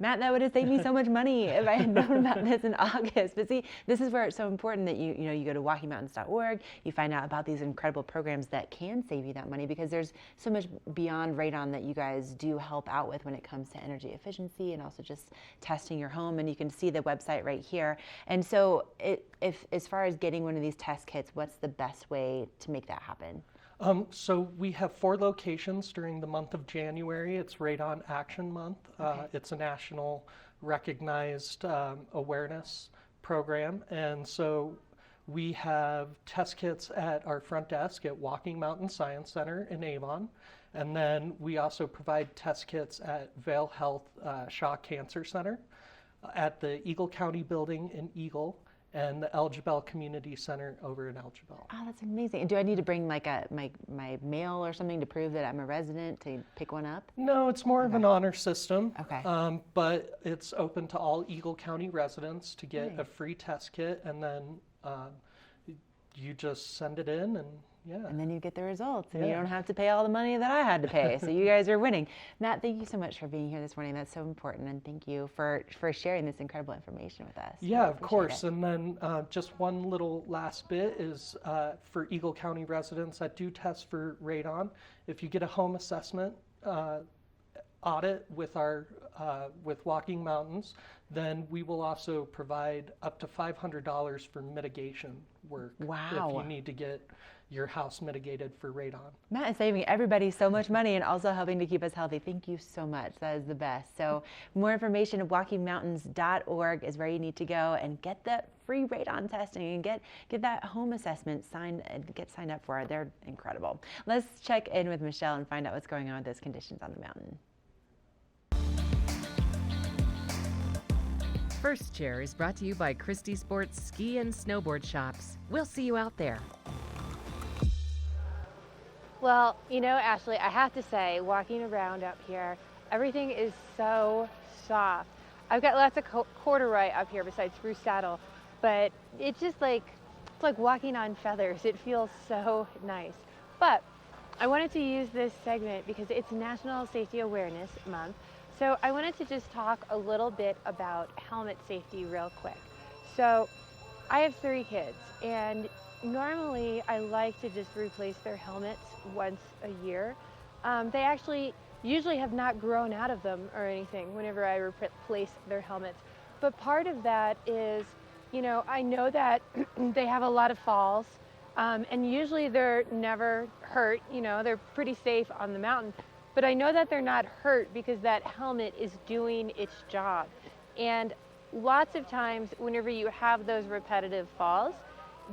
Matt, that would have saved me so much money if I had known about this in August. But see, this is where it's so important that you go to walkingmountains.org, you find out about these incredible programs that can save you that money, because there's so much beyond radon that you guys do help out with when it comes to energy efficiency and also just testing your home. And you can see the website right here. And so if as far as getting one of these test kits, what's the best way to make that happen? So we have 4 locations during the month of January. It's Radon Action Month. Okay. It's a national recognized awareness program. And so we have test kits at our front desk at Walking Mountain Science Center in Avon. And then we also provide test kits at Vail Health Shaw Cancer Center, at the Eagle County building in Eagle, and the Elgibel Community Center over in Elgibel. Oh, that's amazing. And do I need to bring my mail or something to prove that I'm a resident to pick one up? No, it's more of an honor system. Okay. But it's open to all Eagle County residents to get a free test kit, and then you just send it in, and and then you get the results, and you Yeah. don't have to pay all the money that I had to pay. So you guys are winning. Matt, thank you so much for being here this morning. That's so important, and thank you for sharing this incredible information with us. Yeah, Really of appreciate course. it. And then just one little last bit is for Eagle County residents that do test for radon, if you get a home assessment audit with with Walking Mountains, then we will also provide up to $500 for mitigation work. Wow. If you need to get your house mitigated for radon. Matt is saving everybody so much money and also helping to keep us healthy. Thank you so much. That is the best. So more information at walkingmountains.org is where you need to go and get that free radon testing and get that home assessment signed up for. They're incredible. Let's check in with Michelle and find out what's going on with those conditions on the mountain. First Chair is brought to you by Christie Sports Ski and Snowboard Shops. We'll see you out there. Well, Ashley, I have to say, walking around up here, everything is so soft. I've got lots of corduroy up here besides spruce saddle, but it's just it's like walking on feathers. It feels so nice. But I wanted to use this segment because it's National Safety Awareness Month. So I wanted to just talk a little bit about helmet safety real quick. So I have 3 kids, and normally I like to just replace their helmets once a year. They actually usually have not grown out of them or anything whenever I replace their helmets. But part of that is, you know, I know that they have a lot of falls, and usually they're never hurt, you know, they're pretty safe on the mountain. But I know that they're not hurt because that helmet is doing its job. And lots of times whenever you have those repetitive falls,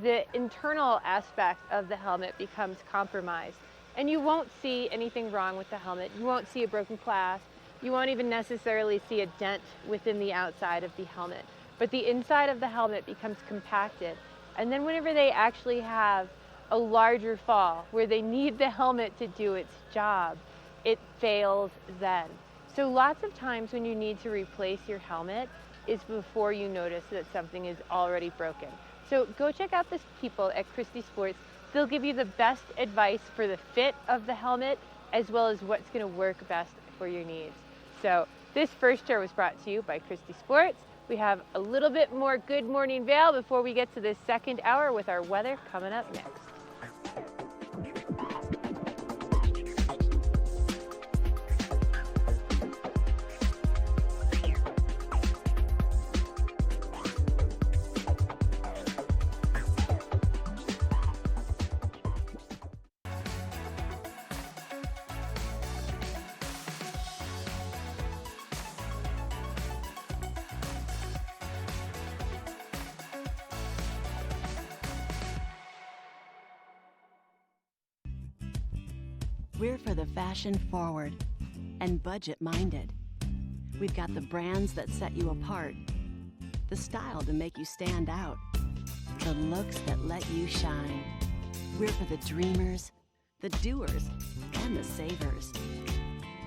the internal aspect of the helmet becomes compromised. And you won't see anything wrong with the helmet. You won't see a broken clasp. You won't even necessarily see a dent within the outside of the helmet. But the inside of the helmet becomes compacted. And then whenever they actually have a larger fall where they need the helmet to do its job, it fails then. So lots of times when you need to replace your helmet is before you notice that something is already broken. So go check out the people at Christie Sports. They'll give you the best advice for the fit of the helmet as well as what's going to work best for your needs. So this first tour was brought to you by Christie Sports. We have a little bit more Good Morning Vail before we get to this second hour with our weather coming up next. We're for the fashion forward and budget minded. We've got the brands that set you apart, the style to make you stand out, the looks that let you shine. We're for the dreamers, the doers, and the savers.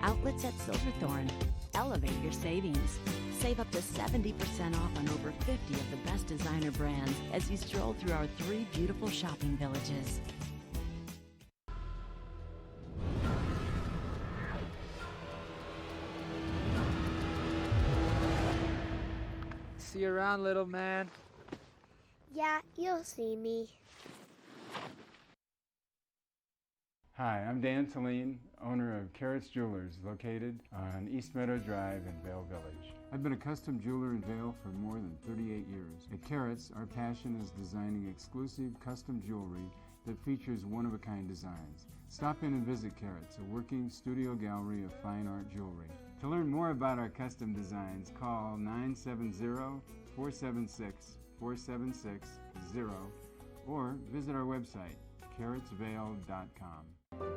Outlets at Silverthorne. Elevate your savings. Save up to 70% off on over 50 of the best designer brands as you stroll through our 3 beautiful shopping villages. See you around, little man. Yeah, you'll see me. Hi, I'm Dan Saline, owner of Carrots Jewelers, located on East Meadow Drive in Vail Village. I've been a custom jeweler in Vail for more than 38 years. At Carrots, our passion is designing exclusive custom jewelry that features one-of-a-kind designs. Stop in and visit Carrots, a working studio gallery of fine art jewelry. To learn more about our custom designs, call 970-476-4760 or visit our website, carrotsvale.com.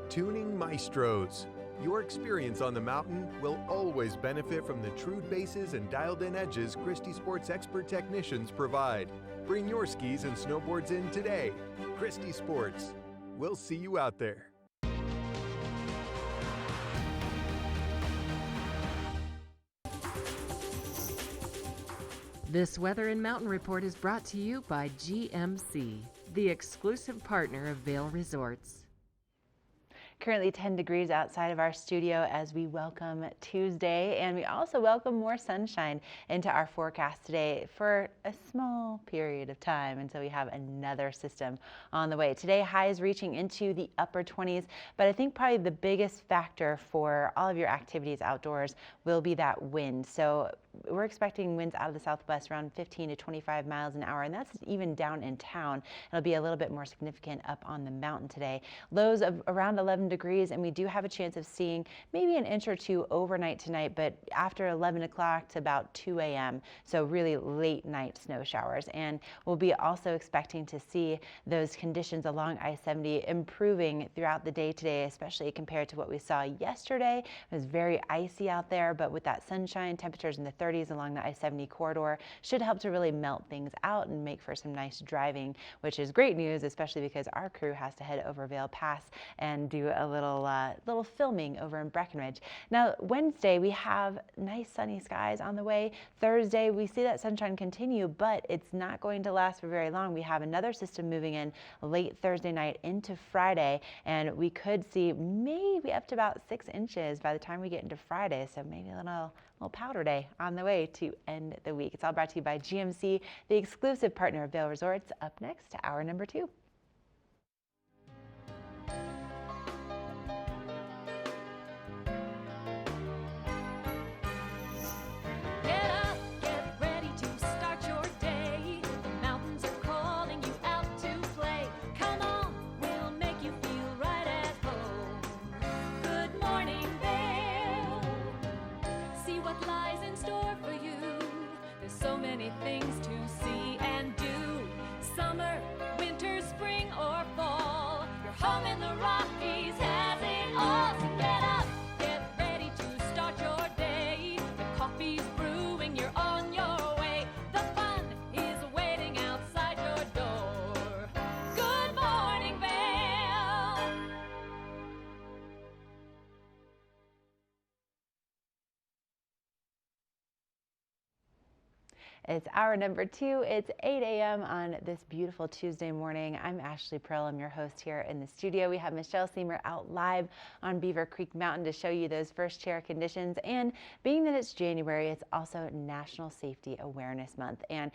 Tuning Maestros. Your experience on the mountain will always benefit from the trued bases and dialed-in edges Christie Sports expert technicians provide. Bring your skis and snowboards in today. Christie Sports. We'll see you out there. This Weather and Mountain Report is brought to you by GMC, the exclusive partner of Vail Resorts. Currently 10 degrees outside of our studio as we welcome Tuesday, and we also welcome more sunshine into our forecast today for a small period of time until we have another system on the way. Today, highs reaching into the upper 20s, but I think probably the biggest factor for all of your activities outdoors will be that wind. So we're expecting winds out of the southwest around 15 to 25 miles an hour, and that's even down in town. It'll be a little bit more significant up on the mountain today. Lows of around 11 degrees, and we do have a chance of seeing maybe an inch or two overnight tonight, but after 11 o'clock to about 2 a.m., so really late night snow showers. And we'll be also expecting to see those conditions along I-70 improving throughout the day today, especially compared to what we saw yesterday. It was very icy out there, but with that sunshine, temperatures in the 30s along the I-70 corridor should help to really melt things out and make for some nice driving, which is great news, especially because our crew has to head over Vail Pass and do a little filming over in Breckenridge. Now, Wednesday, we have nice sunny skies on the way. Thursday, we see that sunshine continue, but it's not going to last for very long. We have another system moving in late Thursday night into Friday, and we could see maybe up to about 6 inches by the time we get into Friday. So maybe a little powder day on the way to end the week. It's all brought to you by GMC, the exclusive partner of Vail Resorts. Up next to hour number 2. Things to see and do. Summer, winter, spring, or fall. Your home in the Rockies has it all. So get up, get ready to start your day. The coffee's brewing, you're on your way. The fun is waiting outside your door. Good morning, Vail. It's hour number 2. It's 8 a.m. on this beautiful Tuesday morning. I'm Ashley Prill. I'm your host here in the studio. We have Michelle Seymour out live on Beaver Creek Mountain to show you those first chair conditions. And being that it's January, it's also National Safety Awareness Month. And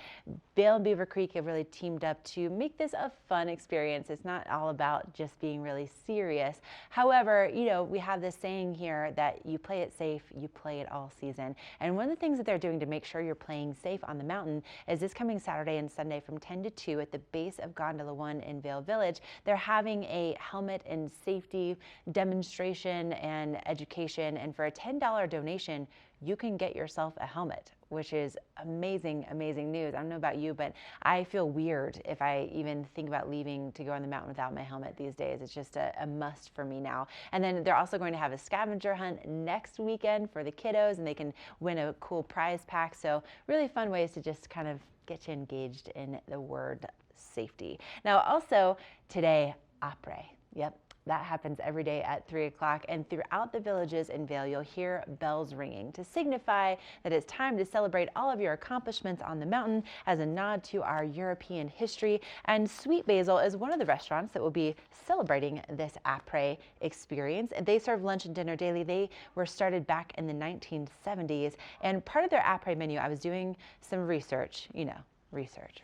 Vail and Beaver Creek have really teamed up to make this a fun experience. It's not all about just being really serious. However, you know, we have this saying here that you play it safe, you play it all season. And one of the things that they're doing to make sure you're playing safe on the mountain is this coming Saturday and Sunday from 10 to 2 at the base of Gondola 1 in Vail Village. They're having a helmet and safety demonstration and education, and for a $10 donation, you can get yourself a helmet, which is amazing, amazing news. I don't know about you, but I feel weird if I even think about leaving to go on the mountain without my helmet these days. It's just a must for me now. And then they're also going to have a scavenger hunt next weekend for the kiddos, and they can win a cool prize pack. So really fun ways to just kind of get you engaged in the word safety. Now also today, après. Yep. That happens every day at 3 o'clock, and throughout the villages in Vail, you'll hear bells ringing to signify that it's time to celebrate all of your accomplishments on the mountain as a nod to our European history. And Sweet Basil is one of the restaurants that will be celebrating this après experience. And they serve lunch and dinner daily. They were started back in the 1970s, and part of their après menu, I was doing some research,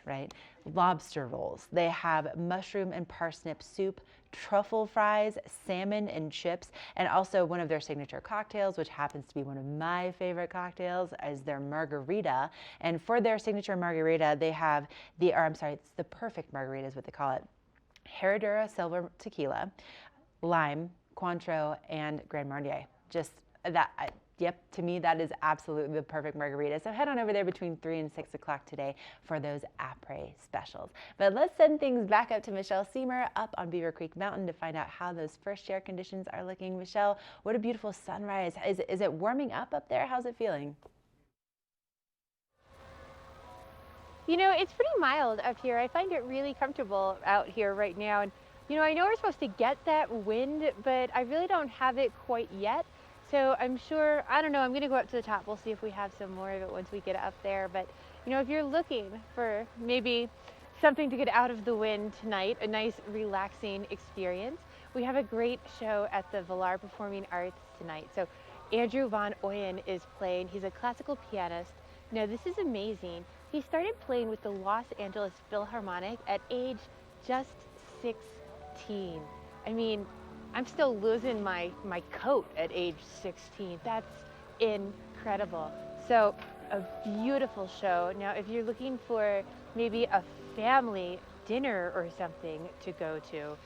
right? Lobster rolls. They have mushroom and parsnip soup, truffle fries, salmon and chips, and also one of their signature cocktails, which happens to be one of my favorite cocktails, is their margarita. And for their signature margarita, they have it's the perfect margarita is what they call it. Herradura Silver Tequila, lime, Cointreau, and Grand Marnier. Just that. Yep, to me, that is absolutely the perfect margarita. So head on over there between 3 and 6 o'clock today for those après specials. But let's send things back up to Michelle Seymour up on Beaver Creek Mountain to find out how those first chair conditions are looking. Michelle, what a beautiful sunrise. Is it warming up there? How's it feeling? You know, it's pretty mild up here. I find it really comfortable out here right now. And, you know, I know we're supposed to get that wind, but I really don't have it quite yet. So I'm sure, I don't know, I'm going to go up to the top. We'll see if we have some more of it once we get up there. But, you know, if you're looking for maybe something to get out of the wind tonight, a nice relaxing experience, we have a great show at the Villar Performing Arts tonight. So Andrew Von Oyen is playing. He's a classical pianist. Now, this is amazing. He started playing with the Los Angeles Philharmonic at age just 16. I mean, I'm still losing my coat at age 16. That's incredible. So a beautiful show. Now, if you're looking for maybe a family dinner or something to go to,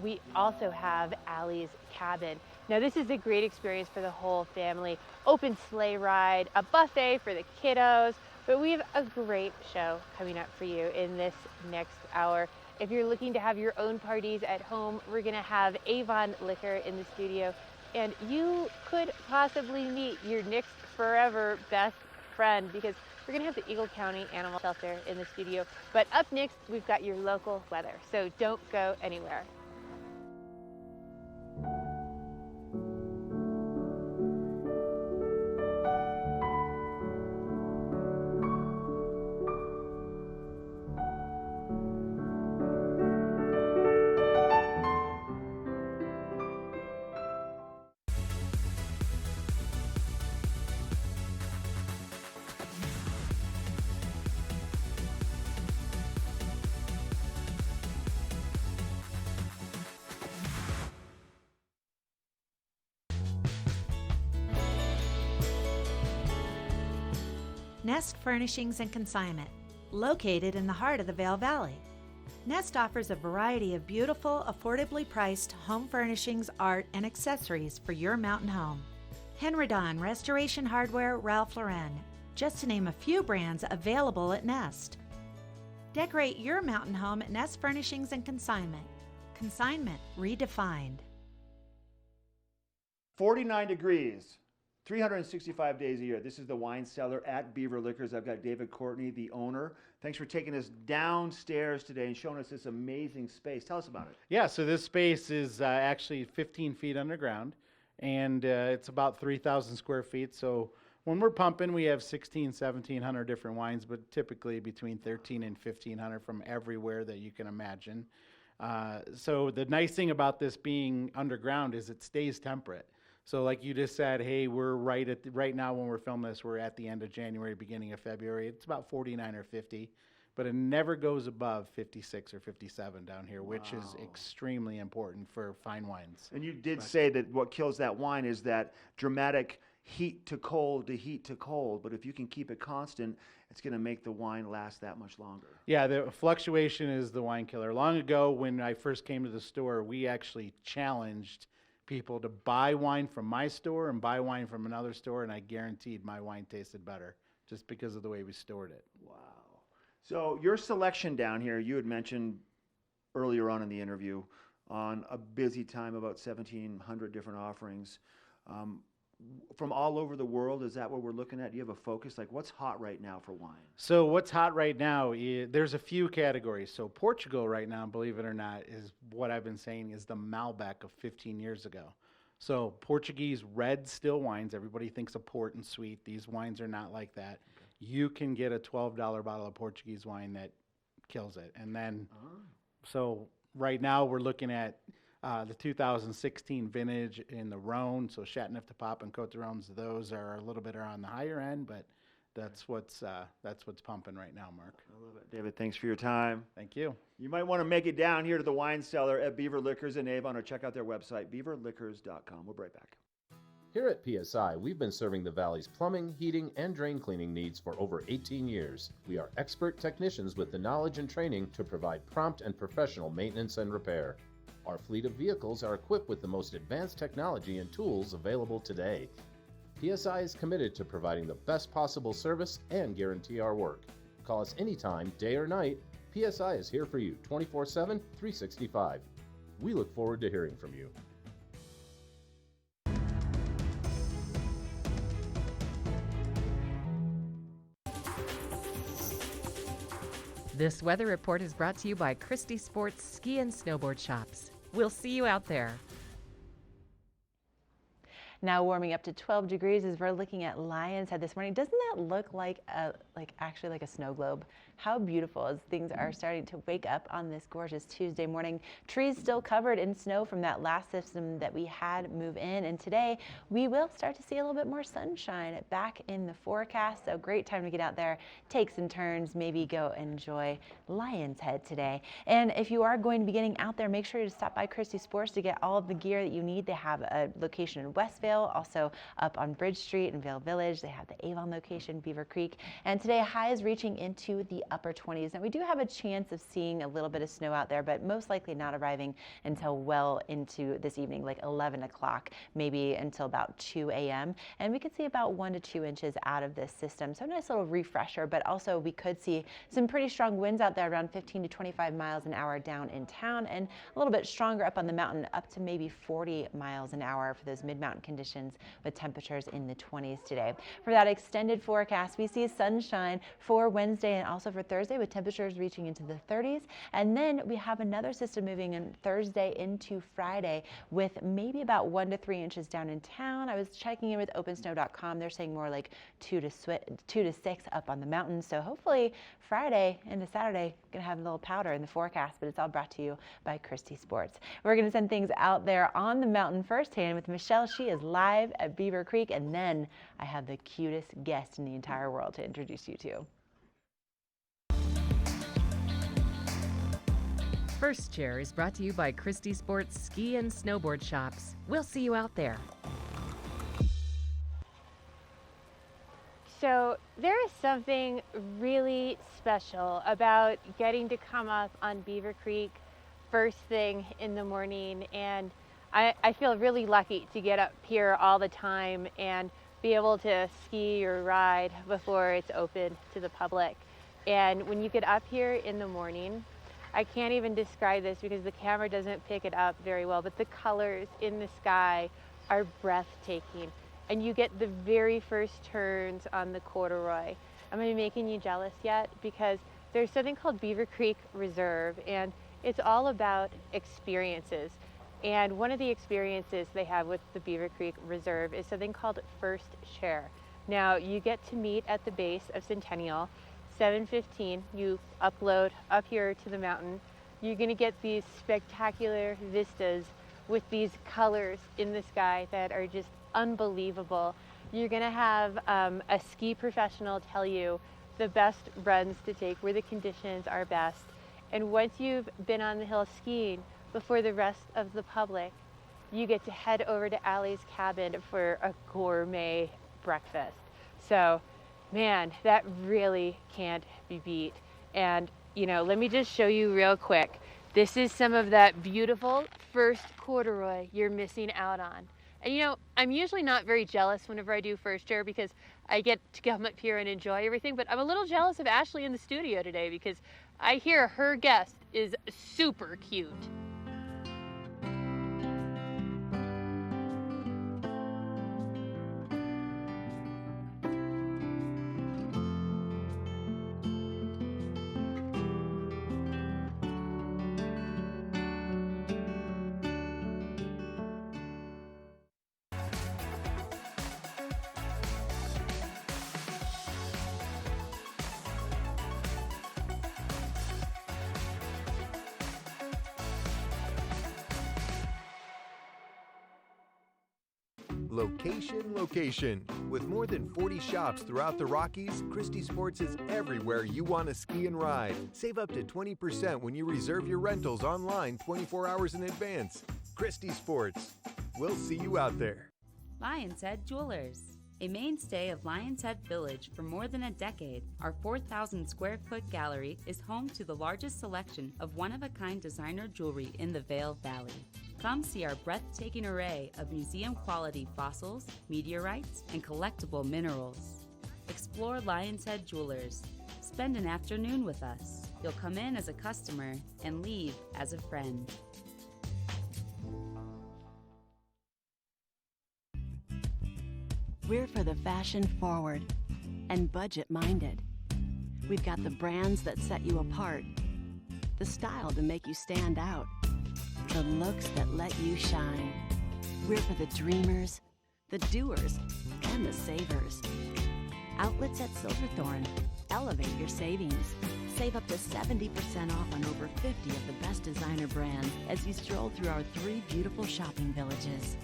we also have Allie's Cabin. Now, this is a great experience for the whole family. Open sleigh ride, a buffet for the kiddos, but we have a great show coming up for you in this next hour. If you're looking to have your own parties at home, we're gonna have Avon Liquor in the studio, and you could possibly meet your next forever best friend because we're going to have the Eagle County Animal Shelter in the studio. But up next, we've got your local weather, so don't go anywhere. Nest Furnishings and Consignment, located in the heart of the Vail Valley. Nest offers a variety of beautiful, affordably priced home furnishings, art, and accessories for your mountain home. Henredon, Restoration Hardware, Ralph Lauren, just to name a few brands available at Nest. Decorate your mountain home at Nest Furnishings and Consignment. Consignment redefined. 49 degrees. 365 days a year. This is the wine cellar at Beaver Liquors. I've got David Courtney, the owner. Thanks for taking us downstairs today and showing us this amazing space. Tell us about it. Yeah, so this space is actually 15 feet underground, and it's about 3,000 square feet. So when we're pumping, we have 1,700 different wines, but typically between 1,300 and 1,500 from everywhere that you can imagine. So the nice thing about this being underground is it stays temperate. So like you just said, hey, we're right now when we're filming this, we're at the end of January, beginning of February. It's about 49 or 50, but it never goes above 56 or 57 down here, which is extremely important for fine wines. And you did say that what kills that wine is that dramatic heat to cold to heat to cold, but if you can keep it constant, it's going to make the wine last that much longer. Yeah, the fluctuation is the wine killer. Long ago, when I first came to the store, we actually challenged people to buy wine from my store and buy wine from another store, and I guaranteed my wine tasted better just because of the way we stored it. Wow. So your selection down here, you had mentioned earlier on in the interview, on a busy time, about 1,700 different offerings. From all over the world, is that what we're looking at? Do you have a focus? Like, what's hot right now for wine? So what's hot right now, there's a few categories. So Portugal right now, believe it or not, is what I've been saying is the Malbec of 15 years ago. So Portuguese red still wines, everybody thinks of port and sweet. These wines are not like that. Okay. You can get a $12 bottle of Portuguese wine that kills it. And then, so right now we're looking at the 2016 vintage in the Rhone, so Châteauneuf-du-Pape and Côte d'Arones, those are a little bit on the higher end, but that's what's pumping right now, Mark. I love it. David, thanks for your time. Thank you. You might want to make it down here to the wine cellar at Beaver Liquors in Avon, or check out their website, beaverliquors.com. We'll be right back. Here at PSI, we've been serving the Valley's plumbing, heating, and drain cleaning needs for over 18 years. We are expert technicians with the knowledge and training to provide prompt and professional maintenance and repair. Our fleet of vehicles are equipped with the most advanced technology and tools available today. PSI is committed to providing the best possible service and guarantee our work. Call us anytime, day or night. PSI is here for you 24/7, 365. We look forward to hearing from you. This weather report is brought to you by Christie Sports Ski and Snowboard Shops. We'll see you out there. Now warming up to 12 degrees as we're looking at Lion's Head this morning. Doesn't that look like actually like a snow globe? How beautiful as things are starting to wake up on this gorgeous Tuesday morning. Trees still covered in snow from that last system that we had move in, and today we will start to see a little bit more sunshine back in the forecast. So great time to get out there, take some turns, maybe go enjoy Lion's Head today. And if you are going to be getting out there, make sure to stop by Christie Sports to get all of the gear that you need. They have a location in Westvale, also up on Bridge Street in Vail Village. They have the Avon location, Beaver Creek, and today highs reaching into the upper 20s. Now we do have a chance of seeing a little bit of snow out there, but most likely not arriving until well into this evening, like 11 o'clock, maybe until about 2 a.m. And we could see about 1 to 2 inches out of this system. So a nice little refresher, but also we could see some pretty strong winds out there, around 15 to 25 miles an hour down in town, and a little bit stronger up on the mountain, up to maybe 40 miles an hour for those mid-mountain conditions. conditions with temperatures in the 20s today. For that extended forecast, we see sunshine for Wednesday and also for Thursday with temperatures reaching into the 30s. And then we have another system moving in Thursday into Friday with maybe about 1 to 3 inches down in town. I was checking in with opensnow.com. They're saying more like 2 to 6 up on the mountains. So hopefully Friday into Saturday, going to have a little powder in the forecast, but it's all brought to you by Christie Sports. We're going to send things out there on the mountain firsthand with Michelle. She is live at Beaver Creek, and then I have the cutest guest in the entire world to introduce you to. First Chair is brought to you by Christie Sports Ski and Snowboard Shops. We'll see you out there. So there is something really special about getting to come up on Beaver Creek first thing in the morning, and I feel really lucky to get up here all the time and be able to ski or ride before it's open to the public. And when you get up here in the morning, I can't even describe this because the camera doesn't pick it up very well, but the colors in the sky are breathtaking. And you get the very first turns on the corduroy. Am I making you jealous yet? Because there's something called Beaver Creek Reserve, and it's all about experiences. And one of the experiences they have with the Beaver Creek Reserve is something called First Chair. Now, you get to meet at the base of Centennial, 7:15. You upload up here to the mountain. You're gonna get these spectacular vistas with these colors in the sky that are just unbelievable. You're gonna have a ski professional tell you the best runs to take, where the conditions are best. And once you've been on the hill skiing before the rest of the public, you get to head over to Allie's cabin for a gourmet breakfast. So, man, that really can't be beat. And, you know, let me just show you real quick. This is some of that beautiful first corduroy you're missing out on. And you know, I'm usually not very jealous whenever I do First Chair because I get to come up here and enjoy everything, but I'm a little jealous of Ashley in the studio today because I hear her guest is super cute. Location, location. With more than 40 shops throughout the Rockies, Christie Sports is everywhere you want to ski and ride. Save up to 20% when you reserve your rentals online 24 hours in advance. Christie Sports. We'll see you out there. Lion's Head Jewelers. A mainstay of Lion's Head Village for more than a decade, our 4,000 square foot gallery is home to the largest selection of one-of-a-kind designer jewelry in the Vail Valley. Come see our breathtaking array of museum-quality fossils, meteorites, and collectible minerals. Explore Lion's Head Jewelers. Spend an afternoon with us. You'll come in as a customer and leave as a friend. We're for the fashion forward and budget minded. We've got the brands that set you apart, the style to make you stand out, the looks that let you shine. We're for the dreamers, the doers, and the savers. Outlets at Silverthorne. Elevate your savings. Save up to 70% off on over 50 of the best designer brands as you stroll through our 3 beautiful shopping villages.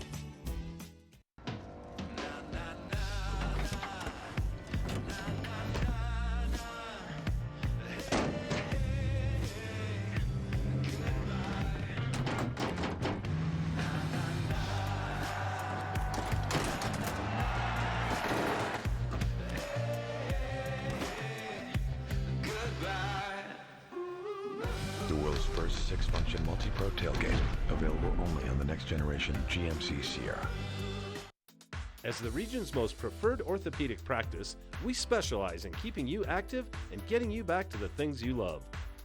The world's first 6-function multi-pro tailgate, available only on the next generation GMC Sierra. As the region's most preferred orthopedic practice, we specialize in keeping you active and getting you back to the things you love.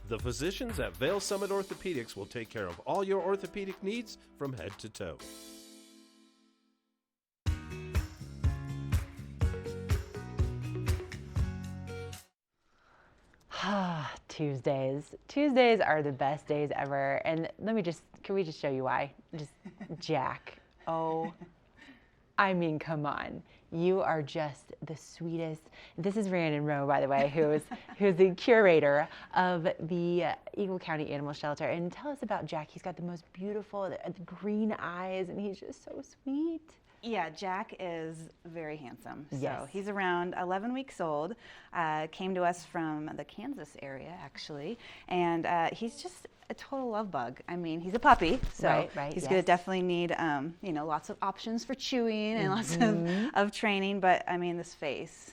The physicians at Vail Summit Orthopedics will take care of all your orthopedic needs from head to toe. Tuesdays. Tuesdays are the best days ever. And can we just show you why? Just Jack. Oh, I mean, come on. You are just the sweetest. This is Rhiannon Rowe, by the way, who's the curator of the Eagle County Animal Shelter. And tell us about Jack. He's got the most beautiful green eyes, and he's just so sweet. Yeah, Jack is very handsome. So Yes. he's around 11 weeks old, came to us from the Kansas area, actually, and he's just a total love bug. I mean, he's a puppy, so Right, he's yes. going to definitely need, lots of options for chewing and lots of training, but I mean, this face.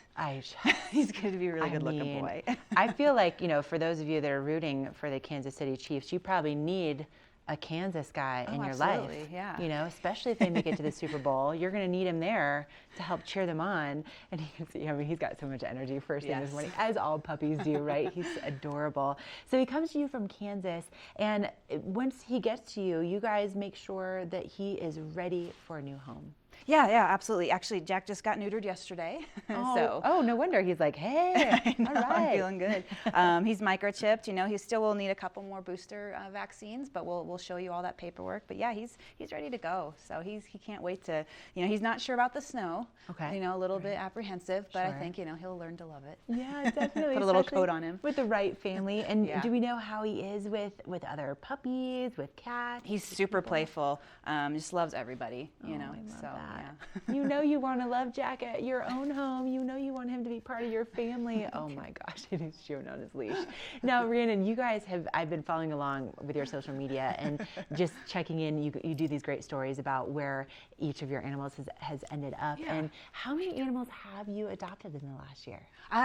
He's going to be a really good looking boy. I feel like, for those of you that are rooting for the Kansas City Chiefs, you probably need a Kansas guy in your absolutely, life. yeah. Especially if they make it to the Super Bowl, you're going to need him there to help cheer them on. And you can see, he's got so much energy first thing this Yes. morning, as all puppies do, right? He's adorable. So he comes to you from Kansas, and once he gets to you, you guys make sure that he is ready for a new home. Yeah, absolutely. Actually, Jack just got neutered yesterday. Oh, no wonder. He's like, hey, all right. I'm feeling good. He's microchipped. He still will need a couple more booster vaccines, but we'll show you all that paperwork. But yeah, he's ready to go. So he can't wait to. He's not sure about the snow. Okay. A little bit apprehensive, but I Sure. think he'll learn to love it. Yeah, definitely. Put a little especially coat on him. with the right family. And Yeah. do we know how he is with other puppies, with cats? He's super playful. Just loves everybody. I love so that. yeah. You want to love Jack at your own home. You want him to be part of your family. Oh my gosh, it is chewing on his leash. Now, Rhiannon, you guys I've been following along with your social media and just checking in. You do these great stories about where each of your animals has ended up. Yeah. And how many animals have you adopted in the last year?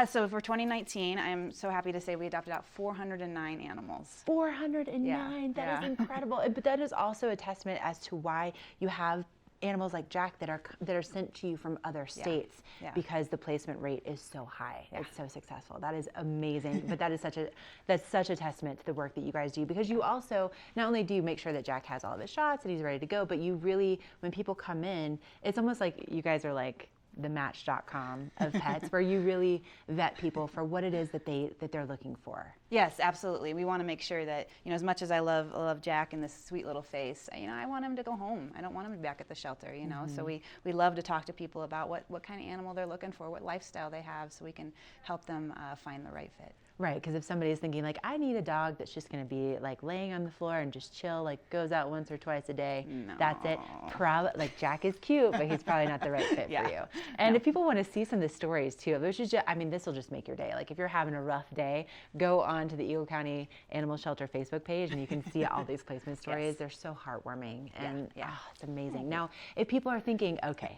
So for 2019, I'm so happy to say we adopted out 409 animals. 409. Yeah, That is yeah. incredible. But that is also a testament as to why you have animals like Jack that are sent to you from other states because the placement rate is so high. Yeah. It's so successful. That is amazing. But that's such a testament to the work that you guys do, because you also not only do you make sure that Jack has all of his shots and he's ready to go, but you really, when people come in, it's almost like you guys are like the Match.com of pets, where you really vet people for what it is that they're looking for. Yes, absolutely. We want to make sure that, as much as I love Jack and this sweet little face, I want him to go home. I don't want him to be back at the shelter, So we love to talk to people about what kind of animal they're looking for, what lifestyle they have, so we can help them find the right fit. Right, because if somebody's thinking like, I need a dog that's just going to be like laying on the floor and just chill, like goes out once or twice a day, that's it. Like Jack is cute, but he's probably not the right fit for you. And if people want to see some of the stories too, this will just make your day. Like if you're having a rough day, go on to the Eagle County Animal Shelter Facebook page and you can see all these placement stories. Yes. They're so heartwarming and Yeah. it's amazing. Now, if people are thinking, okay,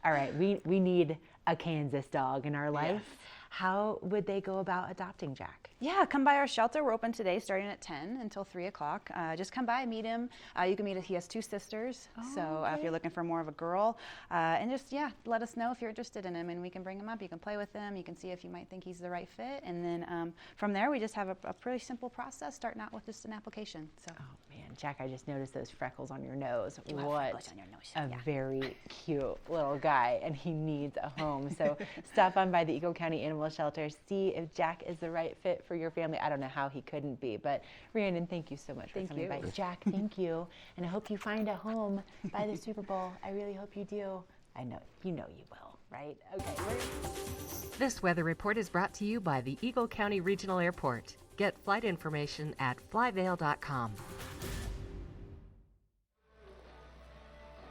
all right, we need a Kansas dog in our life, how would they go about adopting Jack? Yeah, come by our shelter. We're open today starting at 10 until 3 o'clock. Just come by, meet him. You can he has 2 sisters, so if you're looking for more of a girl, and just, let us know if you're interested in him, and we can bring him up. You can play with him. You can see if you might think he's the right fit, and then from there, we just have a pretty simple process, starting out with just an application. So. Oh man, Jack, I just noticed those freckles on your nose. You have What freckles on your nose, a very cute little guy, and he needs a home. So stop on by the Eagle County Animal Shelter, see if Jack is the right fit for your family. I don't know how he couldn't be, but Rhiannon, thank you so much for coming by. Jack, thank you, and I hope you find a home by the Super Bowl. I really hope you do. I know you will, right? Okay. This weather report is brought to you by the Eagle County Regional Airport. Get flight information at flyvail.com.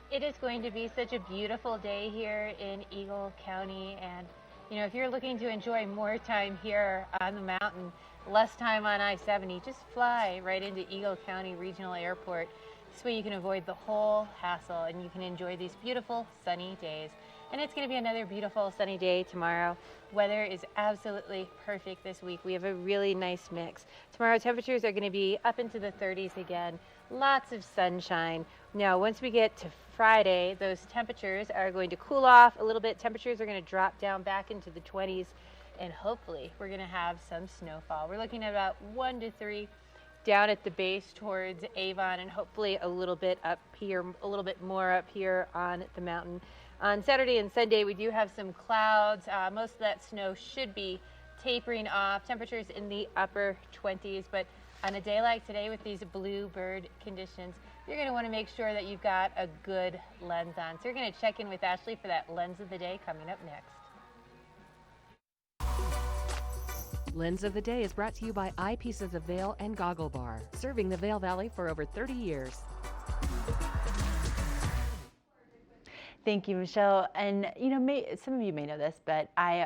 It is going to be such a beautiful day here in Eagle County, and if you're looking to enjoy more time here on the mountain, less time on I-70, just fly right into Eagle County Regional Airport. This way you can avoid the whole hassle and you can enjoy these beautiful sunny days. And it's going to be another beautiful sunny day tomorrow. Weather is absolutely perfect this week. We have a really nice mix. Tomorrow temperatures are going to be up into the 30s again. Lots of sunshine. Now, once we get to Friday, those temperatures are going to cool off a little bit. Temperatures are going to drop down back into the 20s, and hopefully we're going to have some snowfall. We're looking at about 1 to 3 down at the base towards Avon, and hopefully a little bit up here, a little bit more up here on the mountain. On Saturday and Sunday, we do have some clouds. Most of that snow should be tapering off. Temperatures in the upper 20s, but on a day like today with these bluebird conditions, you're going to want to make sure that you've got a good lens on. So you're going to check in with Ashley for that lens of the day coming up next. Lens of the Day is brought to you by Eyepieces of Vail and Goggle Bar, serving the Vail Valley for over 30 years. Thank you, Michelle. And you know, some of you may know this, but I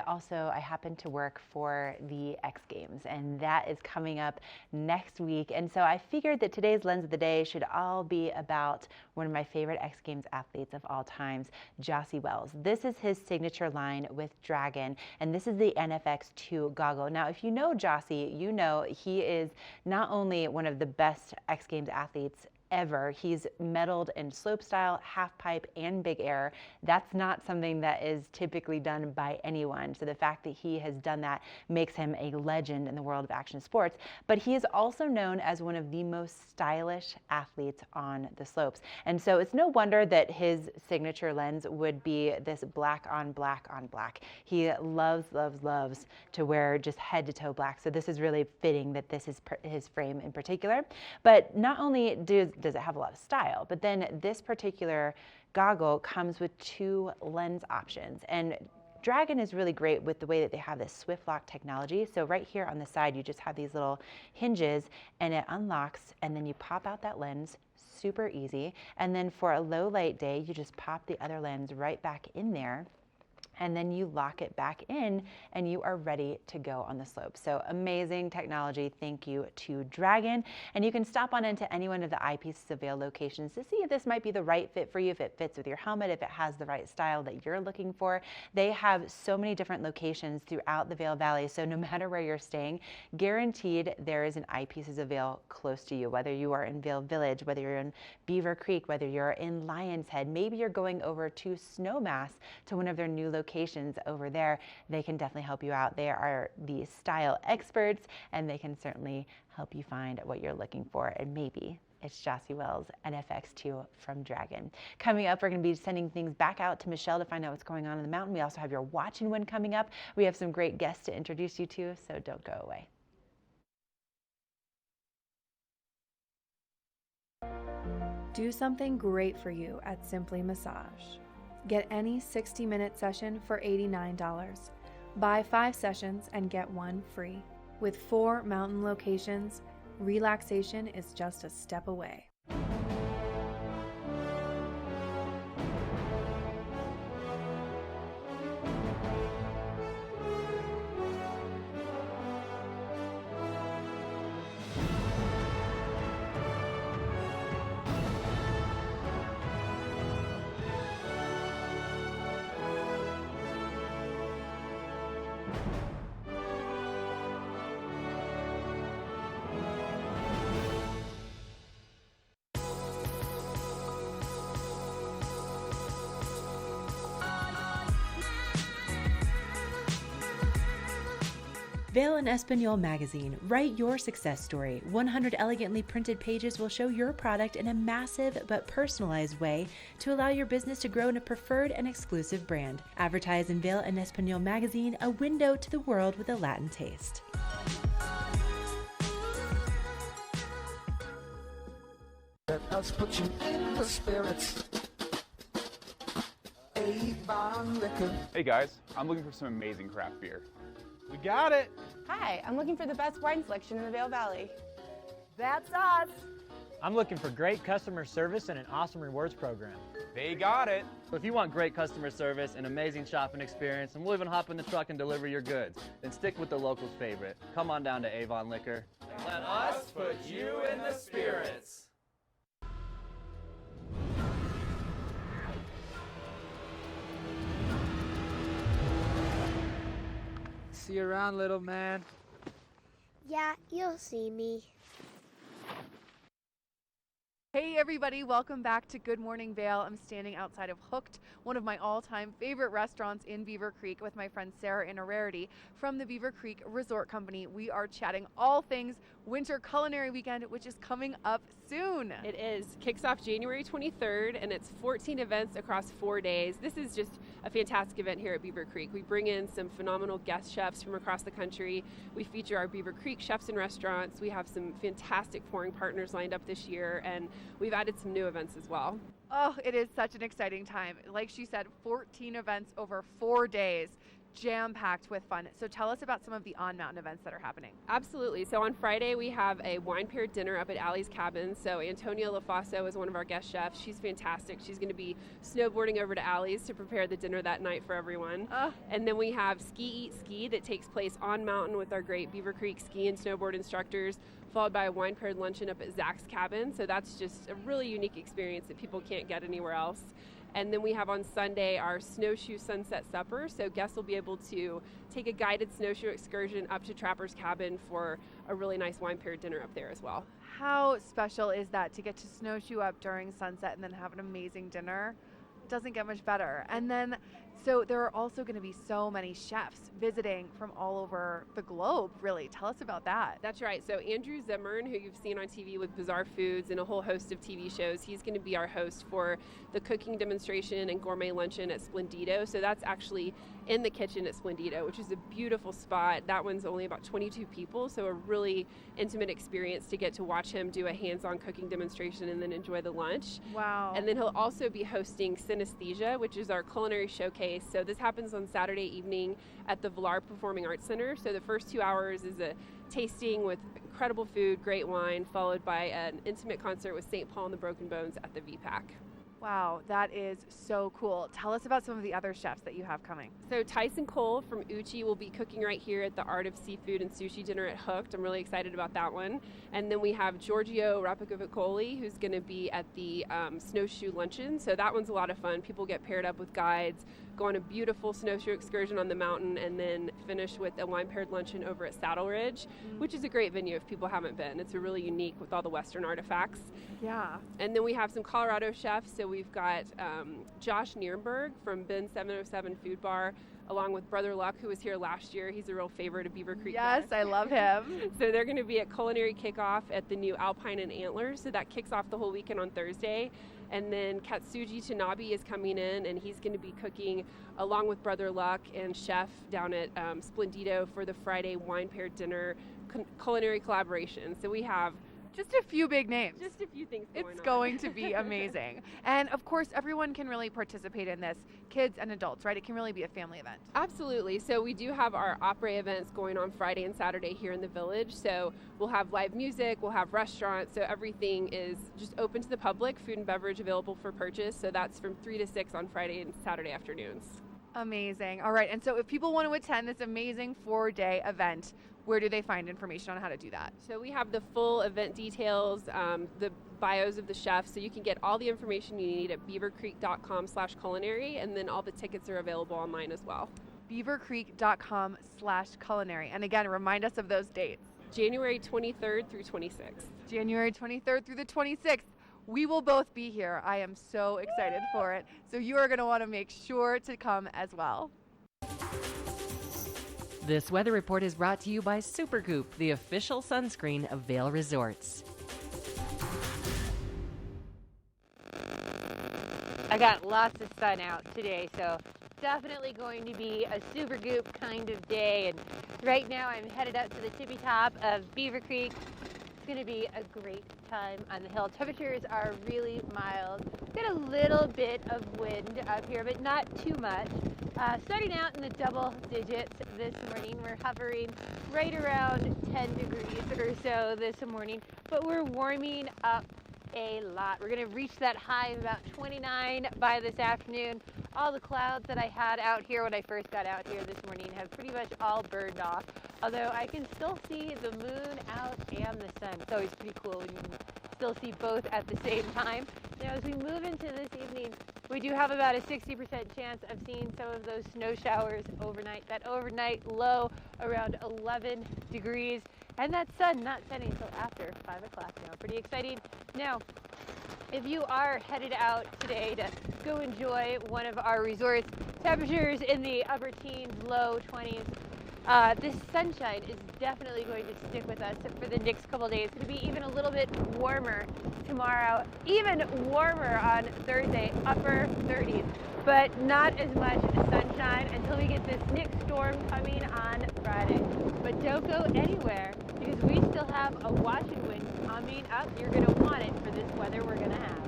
happen to work for the X Games, and that is coming up next week. And so I figured that today's Lens of the Day should all be about one of my favorite X Games athletes of all times, Jossie Wells. This is his signature line with Dragon, and this is the NFX2 goggle. Now, if you know Jossie, you know he is not only one of the best X Games athletes ever. He's medaled in slopestyle, half pipe, and big air. That's not something that is typically done by anyone. So the fact that he has done that makes him a legend in the world of action sports. But he is also known as one of the most stylish athletes on the slopes. And so it's no wonder that his signature lens would be this black on black on black. He loves, loves, loves to wear just head to toe black. So this is really fitting that this is his frame in particular. But not only does it have a lot of style, but then this particular goggle comes with 2 lens options. And Dragon is really great with the way that they have this swift lock technology. So right here on the side, you just have these little hinges and it unlocks, and then you pop out that lens, super easy. And then for a low light day, you just pop the other lens right back in there, and then you lock it back in and you are ready to go on the slope. So amazing technology. Thank you to Dragon. And you can stop on into any one of the Eyepieces of Vail locations to see if this might be the right fit for you, if it fits with your helmet, if it has the right style that you're looking for. They have so many different locations throughout the Vail Valley. So no matter where you're staying, guaranteed there is an Eyepieces of Vail close to you, whether you are in Vail Village, whether you're in Beaver Creek, whether you're in Lion's Head, maybe you're going over to Snowmass to one of their new locations over there. They can definitely help you out. They are the style experts, and they can certainly help you find what you're looking for. And maybe it's Jossie Wells NFX2 from Dragon. Coming up, we're going to be sending things back out to Michelle to find out what's going on in the mountain. We also have your Watch and Win coming up. We have some great guests to introduce you to, so don't go away. Do something great for you at Simply Massage. Get any 60-minute session for $89. Buy 5 sessions and get 1 free. With 4 mountain locations, relaxation is just a step away. Vail and Espanol magazine. Write your success story. 100 elegantly printed pages will show your product in a massive but personalized way to allow your business to grow in a preferred and exclusive brand. Advertise in Vail and Espanol magazine, a window to the world with a Latin taste. Let us put you in the spirits. Avon Liquor. Hey guys, I'm looking for some amazing craft beer. We got it. Hi, I'm looking for the best wine selection in the Vail Valley. That's us. I'm looking for great customer service and an awesome rewards program. They got it. So if you want great customer service and amazing shopping experience, and we'll even hop in the truck and deliver your goods, then stick with the locals' favorite. Come on down to Avon Liquor. Let us put you in the spirits. See you around, little man. Yeah, you'll see me. Hey everybody, welcome back to Good Morning Vail. I'm standing outside of Hooked, one of my all-time favorite restaurants in Beaver Creek, with my friend Sarah and Rarity from the Beaver Creek Resort Company. We are chatting all things Winter Culinary Weekend, which is coming up soon. It is. Kicks off January 23rd, and it's 14 events across 4 days. This is just a fantastic event here at Beaver Creek. We bring in some phenomenal guest chefs from across the country. We feature our Beaver Creek chefs and restaurants. We have some fantastic pouring partners lined up this year, and we've added some new events as well. Oh, it is such an exciting time. Like she said, 14 events over 4 days, jam-packed with fun. So tell us about some of the on-mountain events that are happening. Absolutely. So on Friday, we have a wine paired dinner up at Allie's Cabin. So Antonia LaFaso is one of our guest chefs. She's fantastic. She's going to be snowboarding over to Allie's to prepare the dinner that night for everyone. And then we have Ski Eat Ski that takes place on mountain with our great Beaver Creek ski and snowboard instructors, followed by a wine paired luncheon up at Zach's Cabin. So that's just a really unique experience that people can't get anywhere else. And then we have on Sunday our Snowshoe Sunset Supper. So guests will be able to take a guided snowshoe excursion up to Trapper's Cabin for a really nice wine paired dinner up there as well. How special is that to get to snowshoe up during sunset and then have an amazing dinner? Doesn't get much better. And then, so there are also going to be so many chefs visiting from all over the globe, really. Tell us about that. That's right. So Andrew Zimmern, who you've seen on TV with Bizarre Foods and a whole host of TV shows, he's going to be our host for the cooking demonstration and gourmet luncheon at Splendido. So that's actually in the kitchen at Splendido, which is a beautiful spot. That one's only about 22 people, so a really intimate experience to get to watch him do a hands-on cooking demonstration and then enjoy the lunch. Wow. And then he'll also be hosting Synesthesia, which is our culinary showcase. So this happens on Saturday evening at the Villar Performing Arts Center. So the first 2 hours is a tasting with incredible food, great wine, followed by an intimate concert with St. Paul and the Broken Bones at the VPAC. Wow, that is so cool. Tell us about some of the other chefs that you have coming. So Tyson Cole from Uchi will be cooking right here at the Art of Seafood and Sushi dinner at Hooked. I'm really excited about that one. And then we have Giorgio Rapicovicoli, who's going to be at the Snowshoe Luncheon. So that one's a lot of fun. People get paired up with guides, go on a beautiful snowshoe excursion on the mountain, and then finish with a wine paired luncheon over at Saddle Ridge, which is a great venue if people haven't been. It's a really unique with all the Western artifacts. Yeah. And then we have some Colorado chefs. So we've got Josh Nierenberg from Ben 707 Food Bar, along with Brother Luck, who was here last year. He's a real favorite of Beaver Creek. Yes, I love him. So they're going to be at Culinary Kickoff at the new Alpine and Antlers. So that kicks off the whole weekend on Thursday. And then Katsuji Tanabe is coming in, and he's going to be cooking along with Brother Luck and Chef down at Splendido for the Friday wine paired dinner culinary collaboration. So we have just a few big names. Just a few things It's going to be amazing. And of course, everyone can really participate in this, kids and adults, right? It can really be a family event. Absolutely. So we do have our opera events going on Friday and Saturday here in the village. So we'll have live music, we'll have restaurants. So everything is just open to the public, food and beverage available for purchase. So that's from 3 to 6 on Friday and Saturday afternoons. Amazing. All right. And so if people want to attend this amazing 4-day event, where do they find information on how to do that? So we have the full event details, the bios of the chefs, so you can get all the information you need at beavercreek.com/culinary, and then all the tickets are available online as well. beavercreek.com/culinary. And again, remind us of those dates. January 23rd through 26th. January 23rd through the 26th. We will both be here. I am so excited for it. So you are going to want to make sure to come as well. This weather report is brought to you by Supergoop, the official sunscreen of Vail Resorts. I got lots of sun out today, so definitely going to be a Supergoop kind of day. And right now I'm headed up to the tippy top of Beaver Creek. It's going to be a great time on the hill. Temperatures are really mild. Got a little bit of wind up here, but not too much. Starting out in the double digits this morning. We're hovering right around 10 degrees or so this morning, but we're warming up a lot. We're going to reach that high of about 29 by this afternoon. All the clouds that I had out here when I first got out here this morning have pretty much all burned off, although I can still see the moon out and the sun. It's always pretty cool when you can still see both at the same time. Now, as we move into this evening, we do have about a 60% chance of seeing some of those snow showers overnight. That overnight low around 11 degrees. And that sun not setting until after 5 o'clock now. Pretty exciting. Now, if you are headed out today to go enjoy one of our resorts, temperatures in the upper teens, low 20s, this sunshine is definitely going to stick with us for the next couple days. It's going to be even a little bit warmer tomorrow, even warmer on Thursday, upper 30s, but not as much sunshine until we get this next storm coming on Friday. But don't go anywhere because we still have a washing wind coming up. You're going to want it for this weather we're going to have.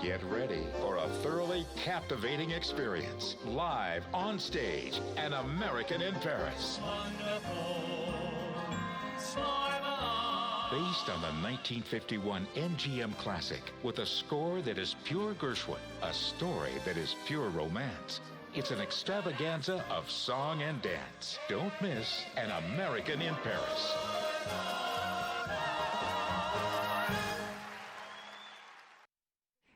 Get ready for a thoroughly captivating experience. Live on stage, An American in Paris. Based on the 1951 MGM classic, with a score that is pure Gershwin, a story that is pure romance. It's an extravaganza of song and dance. Don't miss An American in Paris.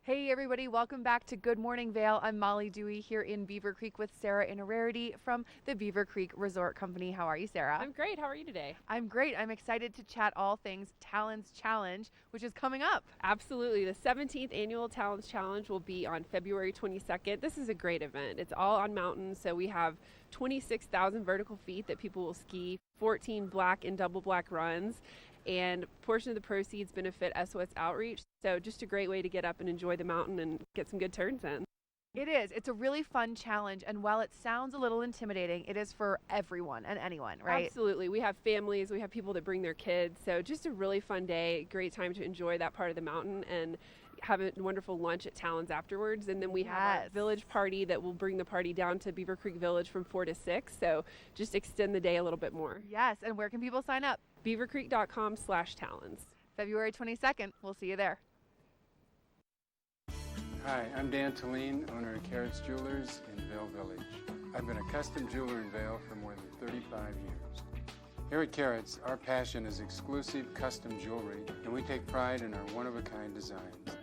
Hey everybody, welcome back to Good Morning Vail. I'm Molly Dewey here in Beaver Creek with Sarah and Rarity from the Beaver Creek Resort Company. How are you, Sarah? I'm great. How are you today? I'm great. I'm excited to chat all things Talons Challenge, which is coming up. Absolutely. The 17th annual Talons Challenge will be on February 22nd. This is a great event. It's all on mountains, so we have 26,000 vertical feet that people will ski, 14 black and double black runs, and a portion of the proceeds benefit SOS Outreach. So just a great way to get up and enjoy the mountain and get some good turns in. It is. It's a really fun challenge, and while it sounds a little intimidating, it is for everyone and anyone, right? Absolutely. We have families, we have people that bring their kids, so just a really fun day, great time to enjoy that part of the mountain and have a wonderful lunch at Talons afterwards. And then we have a village party that will bring the party down to Beaver Creek Village from 4 to 6, so just extend the day a little bit more. Yes, and where can people sign up? beavercreek.com/talons. February 22nd. We'll see you there. Hi, I'm Dan Talene, owner of Carrots Jewelers in Vail Village. I've been a custom jeweler in Vail for more than 35 years. Here at Carrots, our passion is exclusive custom jewelry, and we take pride in our one-of-a-kind designs.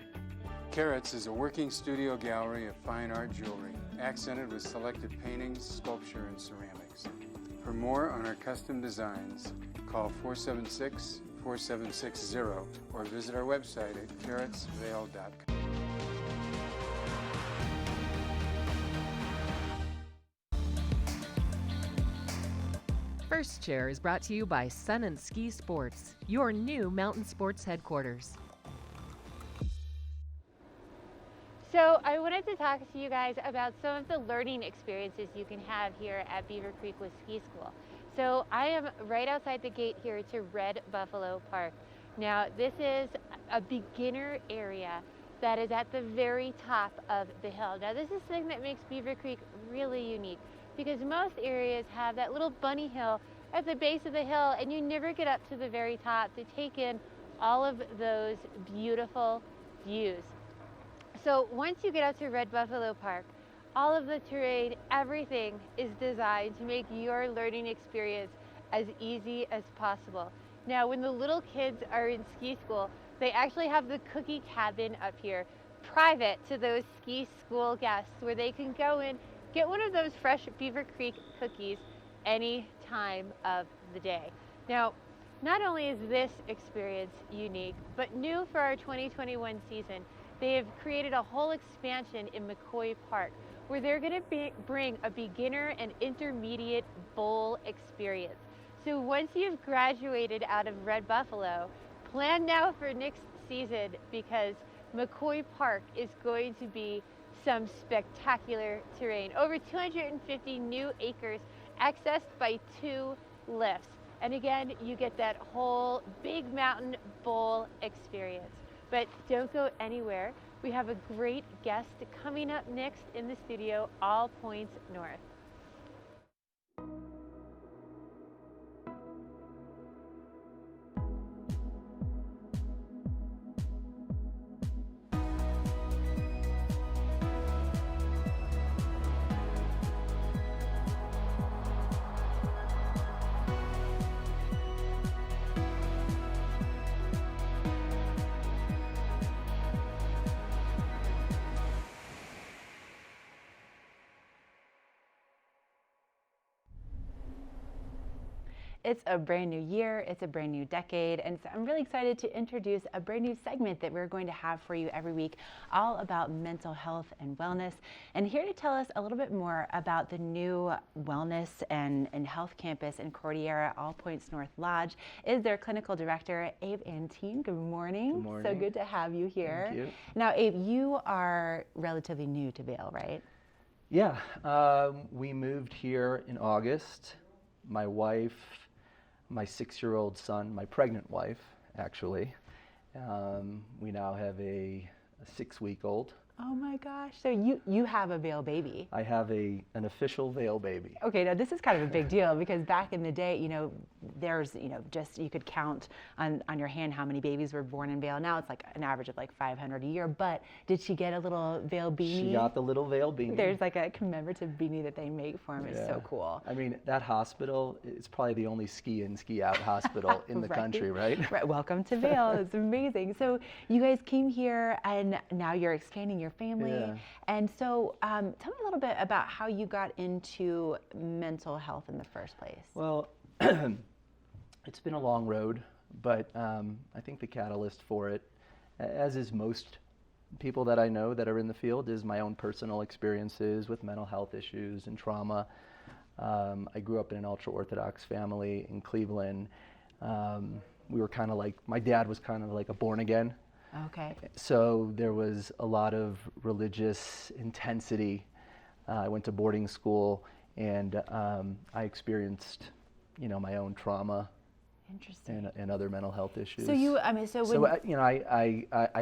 Carrots is a working studio gallery of fine art jewelry, accented with selected paintings, sculpture, and ceramics. For more on our custom designs, call 476-4760 or visit our website at carrotsvail.com. First Chair is brought to you by Sun and Ski Sports, your new mountain sports headquarters. So I wanted to talk to you guys about some of the learning experiences you can have here at Beaver Creek with Ski School. So I am right outside the gate here to Red Buffalo Park. Now this is a beginner area that is at the very top of the hill. Now this is something that makes Beaver Creek really unique because most areas have that little bunny hill at the base of the hill and you never get up to the very top to take in all of those beautiful views. So once you get out to Red Buffalo Park, all of the terrain, everything is designed to make your learning experience as easy as possible. Now, when the little kids are in ski school, they actually have the cookie cabin up here, private to those ski school guests, where they can go in, get one of those fresh Beaver Creek cookies any time of the day. Now, not only is this experience unique, but new for our 2021 season, they have created a whole expansion in McCoy Park where they're going to bring a beginner and intermediate bowl experience. So once you've graduated out of Red Buffalo, plan now for next season because McCoy Park is going to be some spectacular terrain. Over 250 new acres accessed by 2 lifts. And again, you get that whole big mountain bowl experience. But don't go anywhere. We have a great guest coming up next in the studio, All Points North. It's a brand new year, it's a brand new decade, and so I'm really excited to introduce a brand new segment that we're going to have for you every week, all about mental health and wellness. And here to tell us a little bit more about the new wellness and health campus in Cordillera All Points North Lodge is their clinical director, Abe Antine. Good morning. Good morning. So good to have you here. Thank you. Now, Abe, you are relatively new to Vail, right? Yeah, we moved here in August. My wife, my 6-year-old son, my pregnant wife, actually. We now have a 6-week-old. Oh my gosh, so you have a Vail baby. I have an official Vail baby. Okay, now this is kind of a big deal because back in the day, there's, just you could count on your hand how many babies were born in Vail. Now it's like an average of like 500 a year, but did she get a little Vail beanie? She got the little Vail beanie. There's like a commemorative beanie that they make for him. It's so cool. I mean, that hospital is probably the only ski in, ski out hospital in the country, right? Right. Welcome to Vail. It's amazing. So you guys came here and now you're expanding your family. Yeah. And so tell me a little bit about how you got into mental health in the first place. Well, it's been a long road, but I think the catalyst for it, as is most people that I know that are in the field, is my own personal experiences with mental health issues and trauma. I grew up in an ultra-Orthodox family in Cleveland. We were kind of like, my dad was kind of like a born again. Okay. So there was a lot of religious intensity. I went to boarding school, and I experienced, my own trauma. Interesting. And other mental health issues. So I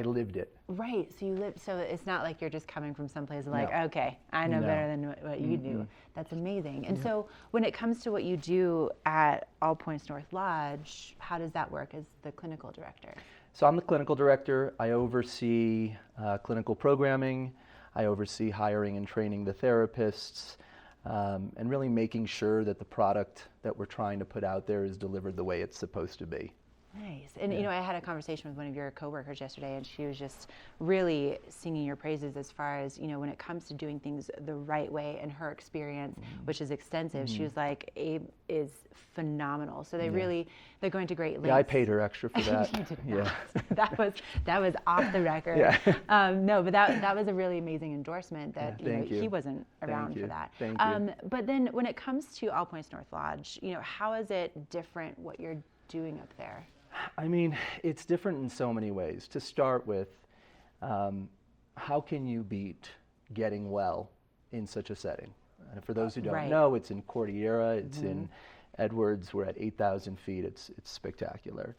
lived it. Right. So you lived. So it's not like you're just coming from someplace like, No. okay, I know better than what you do. That's amazing. And so when it comes to what you do at All Points North Lodge, how does that work as the clinical director? So I'm the clinical director. I oversee clinical programming. I oversee hiring and training the therapists, and really making sure that the product that we're trying to put out there is delivered the way it's supposed to be. Nice. And I had a conversation with one of your coworkers yesterday, and she was just really singing your praises as far as, when it comes to doing things the right way, and her experience, which is extensive. She was like, Abe is phenomenal. So they're going to great lengths. Yeah, I paid her extra for that. You did not. That was off the record. Yeah. No, but that was a really amazing endorsement that you. he wasn't around for that. Thank you. But then when it comes to All Points North Lodge, how is it different what you're doing up there? I mean, it's different in so many ways. To start with, how can you beat getting well in such a setting? And for those who don't know, it's in Cordillera, it's in Edwards, we're at 8,000 feet, it's spectacular.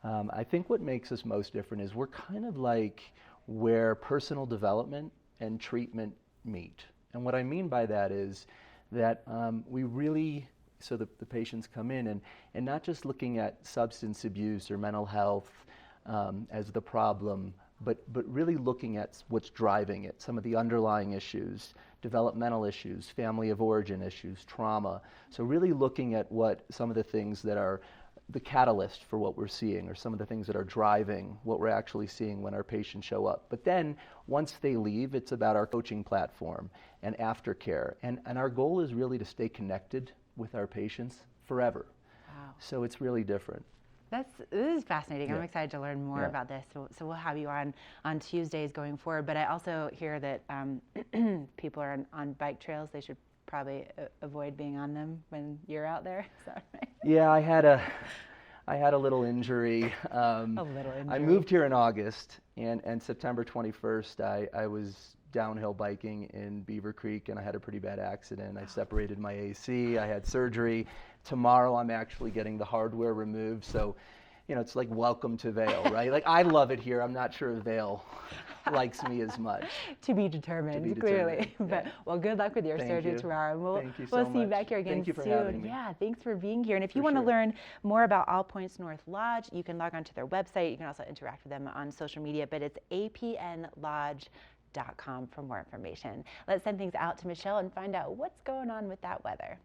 I think what makes us most different is we're kind of like where personal development and treatment meet. And what I mean by that is that we really, so the patients come in and not just looking at substance abuse or mental health as the problem, but really looking at what's driving it, some of the underlying issues, developmental issues, family of origin issues, trauma. So really looking at what some of the things that are the catalyst for what we're seeing, or some of the things that are driving what we're actually seeing when our patients show up. But then once they leave, it's about our coaching platform and aftercare. And our goal is really to stay connected with our patients forever. Wow. So it's really different. This is fascinating. Yeah. I'm excited to learn more about this. So we'll have you on Tuesdays going forward. But I also hear that people are on bike trails. They should probably avoid being on them when you're out there. Is that right? Yeah, I had a little injury. A little injury. I moved here in August, and September 21st, I was downhill biking in Beaver Creek, and I had a pretty bad accident. I separated my AC. I had surgery. Tomorrow, I'm actually getting the hardware removed. So, it's like welcome to Vail, right? Like, I love it here. I'm not sure Vail likes me as much. To be determined, clearly. Yeah. But well, good luck with your surgery tomorrow. And we'll see you back here again Thank you for soon. having me. Yeah, thanks for being here. And if you want to learn more about All Points North Lodge, you can log on to their website. You can also interact with them on social media, but it's apnlodge.com for more information. Let's send things out to Michelle and find out what's going on with that weather.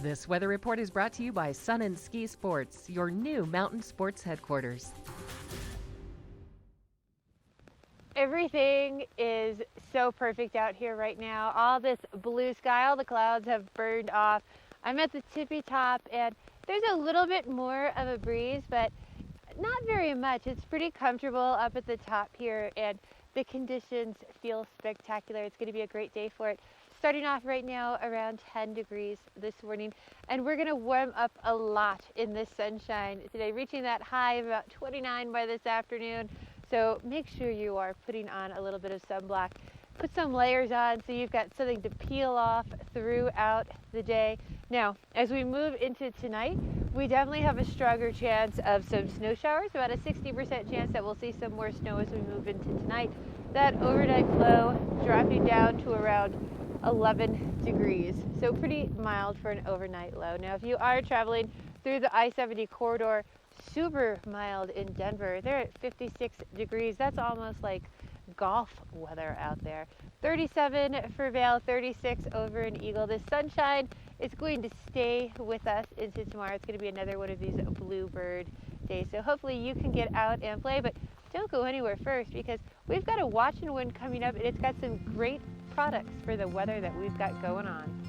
This weather report is brought to you by Sun and Ski Sports, your new mountain sports headquarters. Everything is so perfect out here right now. All this blue sky, all the clouds have burned off. I'm at the tippy top and there's a little bit more of a breeze, but not very much. It's pretty comfortable up at the top here and the conditions feel spectacular. It's going to be a great day for it. Starting off right now around 10 degrees this morning, and we're going to warm up a lot in this sunshine today, reaching that high of about 29 by this afternoon. So make sure you are putting on a little bit of sunblock. Put some layers on so you've got something to peel off throughout the day. Now, as we move into tonight, we definitely have a stronger chance of some snow showers, about a 60% chance that we'll see some more snow as we move into tonight. That overnight low dropping down to around 11 degrees. So pretty mild for an overnight low. Now, if you are traveling through the I-70 corridor, super mild in Denver. They're at 56 degrees. That's almost like golf weather out there. 37 for Vail, 36 over in Eagle. The sunshine is going to stay with us into tomorrow. It's going to be another one of these bluebird days. So hopefully you can get out and play, but don't go anywhere first because we've got a watch and win coming up and it's got some great products for the weather that we've got going on.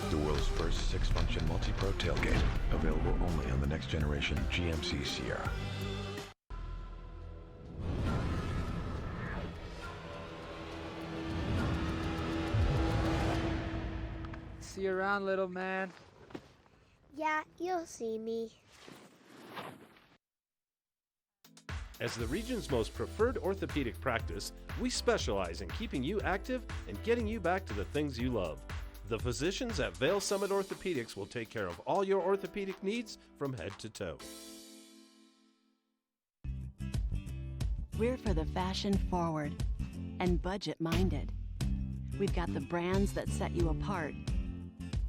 The world's first 6-function multi-pro tailgate, available only on the next generation GMC Sierra. See you around, little man. Yeah, you'll see me. As the region's most preferred orthopedic practice, we specialize in keeping you active and getting you back to the things you love. The physicians at Vail Summit Orthopedics will take care of all your orthopedic needs from head to toe. We're for the fashion forward and budget minded. We've got the brands that set you apart,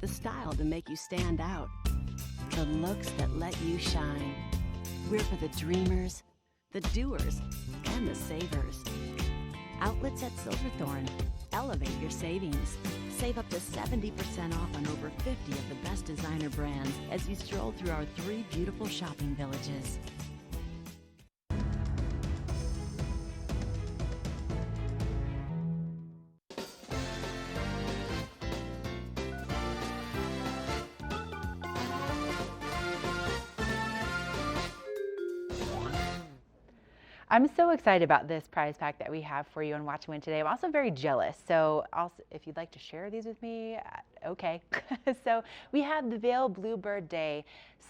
the style to make you stand out, the looks that let you shine. We're for the dreamers, the doers, and the savers. Outlets at Silverthorne. Elevate your savings. Save up to 70% off on over 50 of the best designer brands as you stroll through our 3 beautiful shopping villages. I'm so excited about this prize pack that we have for you on Watch and Win today. I'm also very jealous. So also, if you'd like to share these with me, okay. So we have the Vail Bluebird Day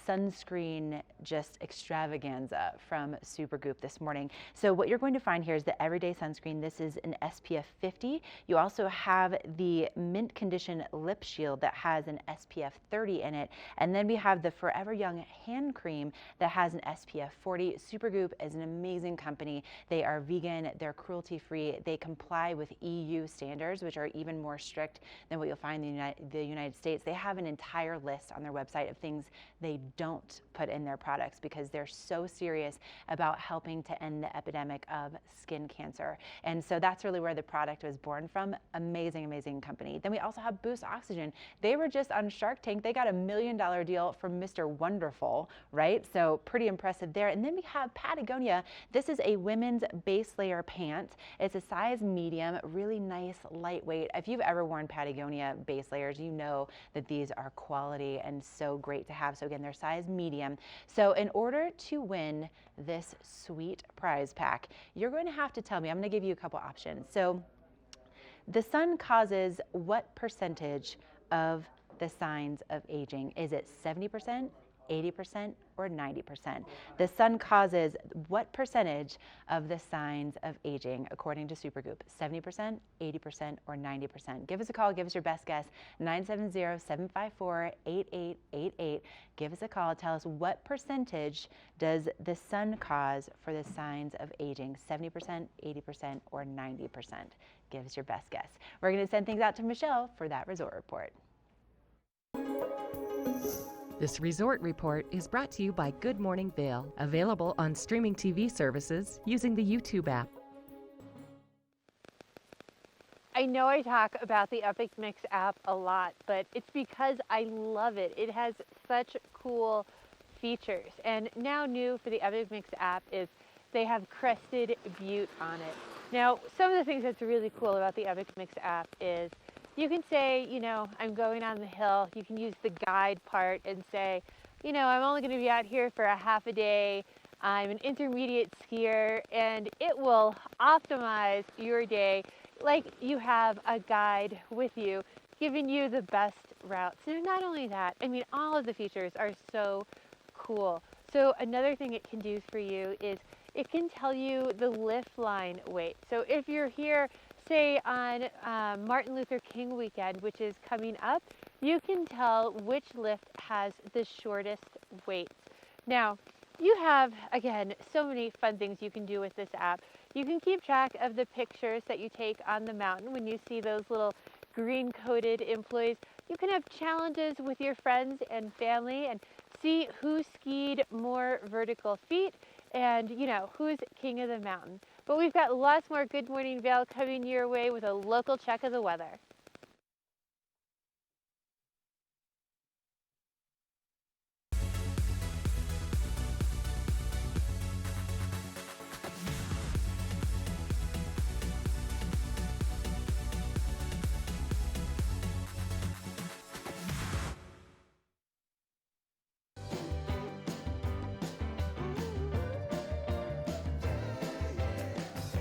sunscreen just extravaganza from Supergoop this morning. So what you're going to find here is the everyday sunscreen. This is an SPF 50. You also have the mint condition lip shield that has an SPF 30 in it. And then we have the Forever Young hand cream that has an SPF 40. Supergoop is an amazing company. They are vegan, they're cruelty free, they comply with EU standards, which are even more strict than what you'll find in the United States. They have an entire list on their website of things they don't put in their products because they're so serious about helping to end the epidemic of skin cancer. And so that's really where the product was born from. Amazing, amazing company. Then we also have Boost Oxygen. They were just on Shark Tank. They got $1 million deal from Mr. Wonderful, right? So pretty impressive there. And then we have Patagonia. This is a women's base layer pant. It's a size medium, really nice, lightweight. If you've ever worn Patagonia base layers, you know that these are quality and so great to have. So again, they're size medium. So in order to win this sweet prize pack, you're going to have to tell me, I'm going to give you a couple options. So the sun causes what percentage of the signs of aging? Is it 70%, 80%, or 90%? The sun causes what percentage of the signs of aging according to Supergoop? 70%, 80%, or 90%? Give us a call. Give us your best guess. 970-754-8888. Give us a call. Tell us what percentage does the sun cause for the signs of aging? 70%, 80%, or 90%? Give us your best guess. We're going to send things out to Michelle for that resort report. This resort report is brought to you by Good Morning Vail, available on streaming TV services using the YouTube app. I know I talk about the Epic Mix app a lot, but it's because I love it. It has such cool features. And now new for the Epic Mix app is they have Crested Butte on it. Now, some of the things that's really cool about the Epic Mix app is you can say, you know, I'm going on the hill. You can use the guide part and say, you know, I'm only going to be out here for a half a day. I'm an intermediate skier, and it will optimize your day like you have a guide with you, giving you the best routes. And not only that, I mean, all of the features are so cool. So another thing it can do for you is it can tell you the lift line weight. So if you're here, say on Martin Luther King weekend, which is coming up, you can tell which lift has the shortest weights. Now, you have, again, so many fun things you can do with this app. You can keep track of the pictures that you take on the mountain when you see those little green-coated employees. You can have challenges with your friends and family and see who skied more vertical feet and, you know, who's king of the mountain. But we've got lots more Good Morning Vail coming your way with a local check of the weather.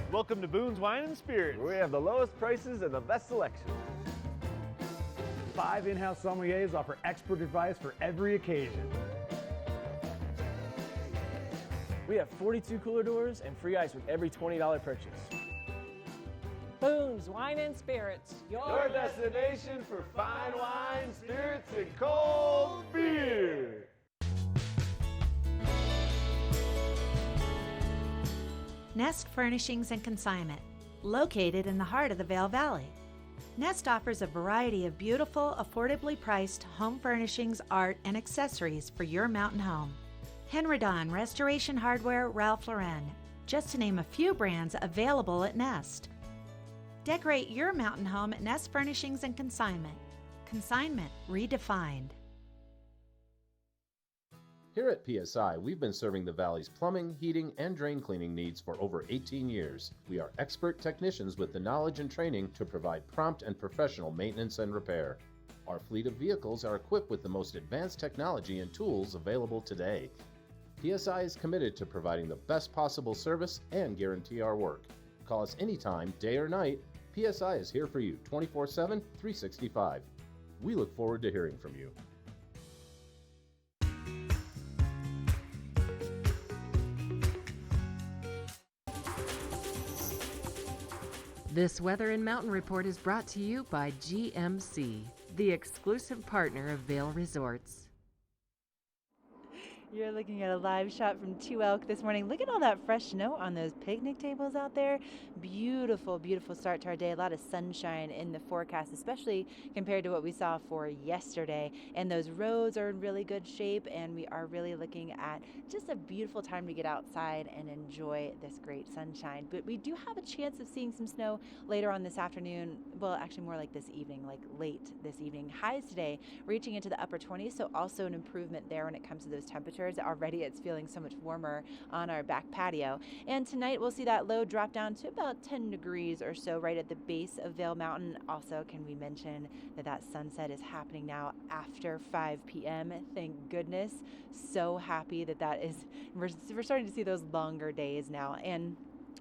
Welcome to Boone's Wine and Spirits, where we have the lowest prices and the best selection. 5 in-house sommeliers offer expert advice for every occasion. We have 42 cooler doors and free ice with every $20 purchase. Boone's Wine and Spirits, Your destination for fine wine, spirits, and cold beer. Nest Furnishings and Consignment, located in the heart of the Vail Valley. Nest offers a variety of beautiful, affordably priced home furnishings, art, and accessories for your mountain home. Henredon, Restoration Hardware, Ralph Lauren, just to name a few brands available at Nest. Decorate your mountain home at Nest Furnishings and Consignment. Consignment redefined. Here at PSI, we've been serving the Valley's plumbing, heating, and drain cleaning needs for over 18 years. We are expert technicians with the knowledge and training to provide prompt and professional maintenance and repair. Our fleet of vehicles are equipped with the most advanced technology and tools available today. PSI is committed to providing the best possible service and guarantee our work. Call us anytime, day or night. PSI is here for you 24/7, 365. We look forward to hearing from you. This Weather and Mountain Report is brought to you by GMC, the exclusive partner of Vail Resorts. You're looking at a live shot from Two Elk this morning. Look at all that fresh snow on those picnic tables out there. Beautiful, beautiful start to our day. A lot of sunshine in the forecast, especially compared to what we saw for yesterday. And those roads are in really good shape, and we are really looking at just a beautiful time to get outside and enjoy this great sunshine. But we do have a chance of seeing some snow later on this afternoon. Well, actually more like this evening, like late this evening. Highs today reaching into the upper 20s, so also an improvement there when it comes to those temperatures. Already it's feeling so much warmer on our back patio. And tonight we'll see that low drop down to about 10 degrees or so right at the base of Vail Mountain. Also, can we mention that that sunset is happening now after 5 p.m. Thank goodness. So happy that that is, we're starting to see those longer days now. And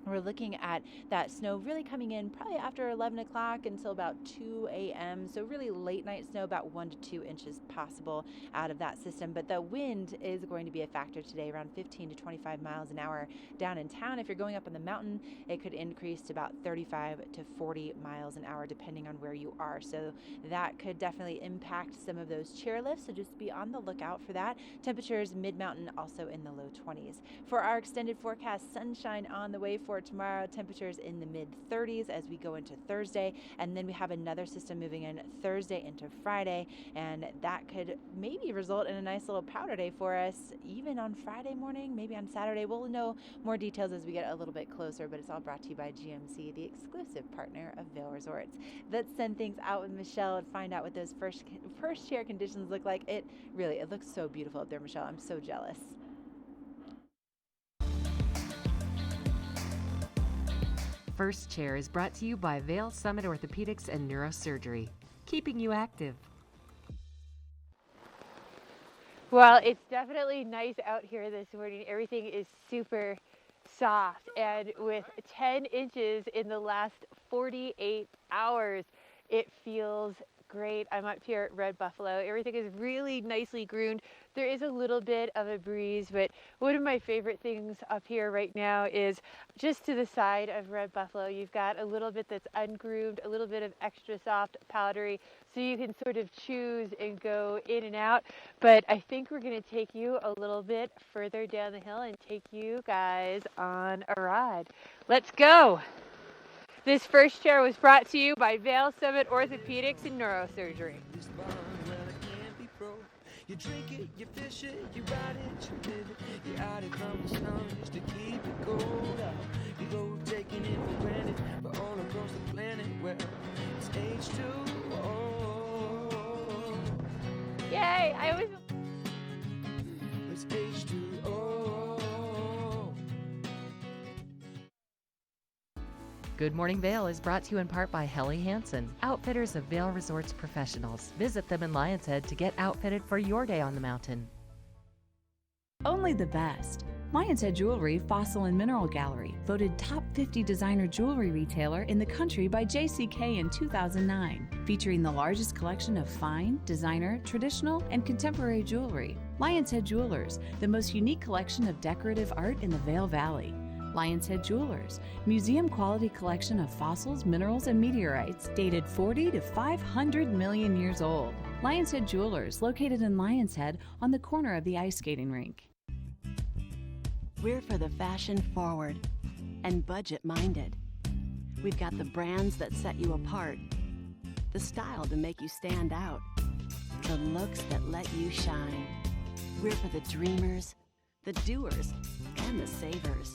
We're looking at that snow really coming in probably after 11 o'clock until about 2 a.m. So really late night snow, about 1 to 2 inches possible out of that system. But the wind is going to be a factor today, around 15 to 25 miles an hour down in town. If you're going up on the mountain, it could increase to about 35 to 40 miles an hour depending on where you are. So that could definitely impact some of those chairlifts. So just be on the lookout for that. Temperatures mid-mountain also in the low 20s. For our extended forecast, sunshine on the way for tomorrow, temperatures in the mid 30s as we go into Thursday, and then we have another system moving in Thursday into Friday, and that could maybe result in a nice little powder day for us even on Friday morning, maybe on Saturday. We'll know more details as we get a little bit closer, but it's all brought to you by GMC, the exclusive partner of Vail Resorts. Let's send things out with Michelle and find out what those first chair conditions look like. It looks so beautiful up there, Michelle. I'm so jealous. First Chair is brought to you by Vail Summit Orthopedics and Neurosurgery, keeping you active. Well, it's definitely nice out here this morning. Everything is super soft, and with 10 inches in the last 48 hours, it feels great. I'm up here at Red Buffalo. Everything is really nicely groomed. There is a little bit of a breeze, but one of my favorite things up here right now is just to the side of Red Buffalo, you've got a little bit that's ungroomed, a little bit of extra soft powdery, so you can sort of choose and go in and out. But I think we're going to take you a little bit further down the hill and take you guys on a ride. Let's go. This first chair was brought to you by Vail Summit Orthopedics and Neurosurgery. You drink it, you fish it, you ride it, you live it. You're out of comfort zone just to keep it cold out. You go taking it for granted, but all across the planet, well, it's H2O. Yay! I always. It's H2O. Good Morning Vail is brought to you in part by Helly Hansen, outfitters of Vail Resorts professionals. Visit them in Lions Head to get outfitted for your day on the mountain. Only the best. Lions Head Jewelry Fossil and Mineral Gallery, voted top 50 designer jewelry retailer in the country by JCK in 2009, featuring the largest collection of fine, designer, traditional, and contemporary jewelry. Lions Head Jewelers, the most unique collection of decorative art in the Vail Valley. Lions Head Jewelers, museum quality collection of fossils, minerals, and meteorites dated 40 to 500 million years old. Lions Head Jewelers, located in Lions Head on the corner of the ice skating rink. We're for the fashion forward and budget minded. We've got the brands that set you apart, the style to make you stand out, the looks that let you shine. We're for the dreamers, the doers, and the savers.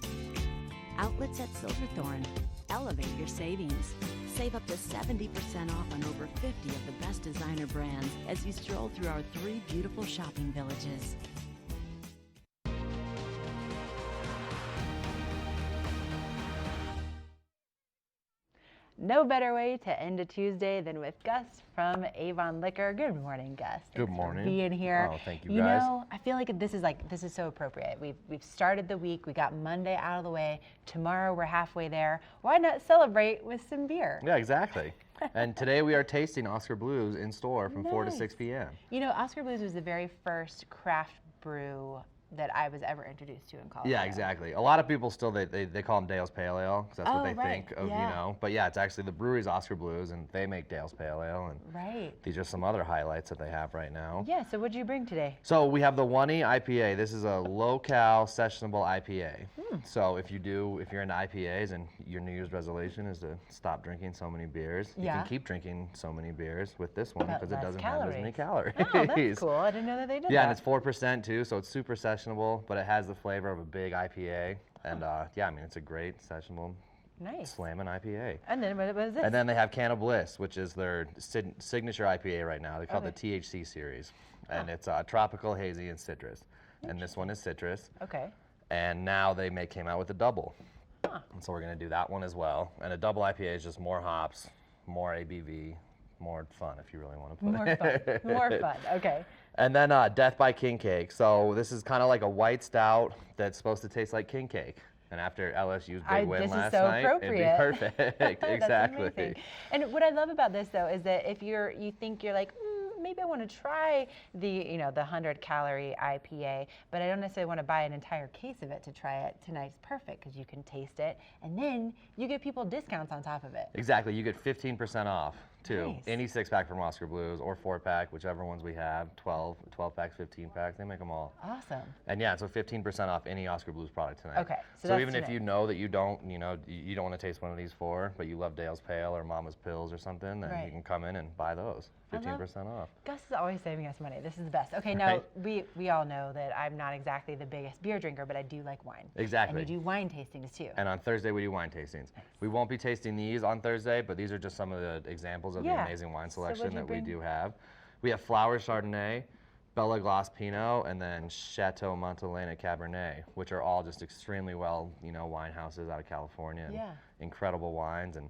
Outlets at Silverthorne. Elevate your savings. Save up to 70% off on over 50 of the best designer brands as you stroll through our 3 beautiful shopping villages. No better way to end a Tuesday than with Gus from Avon Liquor. Good morning, Gus. Good Thanks morning. For being here. Oh, thank you, You guys. know, I feel like this is so appropriate. We've started the week. We got Monday out of the way. Tomorrow we're halfway there. Why not celebrate with some beer? Yeah, exactly. And today we are tasting Oscar Blues in store from 4 to 6 p.m. You know, Oscar Blues was the very first craft brew that I was ever introduced to in Colorado. Yeah, exactly. A lot of people still, they call them Dale's Pale Ale, because that's what they right. think of, Yeah. you know. But yeah, it's actually the brewery's Oscar Blues, and they make Dale's Pale Ale. And Right. these are some other highlights that they have right now. Yeah, so what'd you bring today? So we have the 1E IPA. This is a low-cal, sessionable IPA. So if you're into IPAs and your New Year's resolution is to stop drinking so many beers, you Yeah. can keep drinking so many beers with this one But because it less doesn't have as many calories. Oh, that's cool. I didn't know that they did Yeah, that. and it's 4% too, so it's super sessionable, but it has the flavor of a big IPA. And yeah, I mean, it's a great sessionable, Nice. slamming IPA. And then what is this? And then they have Can of Bliss, which is their signature IPA right now. They call it the THC series. And it's tropical, hazy, and citrus. And this one is citrus. Okay. And now they came out with a double. And so we're going to do that one as well. And a double IPA is just more hops, more ABV, more fun if you really want to put More it. fun. More fun. Okay. And then Death by King Cake. So this is kind of like a white stout that's supposed to taste like king cake. And after LSU's big win this last is so night, appropriate. it'd be perfect. Exactly. That's amazing. And what I love about this though is that if you think you're like, maybe I want to try the 100-calorie IPA, but I don't necessarily want to buy an entire case of it to try it. Tonight's perfect because you can taste it, and then you give people discounts on top of it. Exactly. You get 15% off too. Nice. Any 6-pack from Oscar Blues or 4-pack, whichever ones we have. 12 packs, 15 packs. They make them all. Awesome. And yeah, so 15% off any Oscar Blues product tonight. Okay. So even if you know that you don't want to taste one of these 4, but you love Dale's Pale or Mama's Pills or something, then you can come in and buy those. 15% off. Gus is always saving us money. This is the best. Okay, now we all know that I'm not exactly the biggest beer drinker, but I do like wine. Exactly. And you do wine tastings too. And on Thursday we do wine tastings. We won't be tasting these on Thursday, but these are just some of the examples of the amazing wine selection that we do have. We have Flower Chardonnay, Bella Gloss Pinot, and then Chateau Montelena Cabernet, which are all just extremely well, wine houses out of California. And incredible wines, and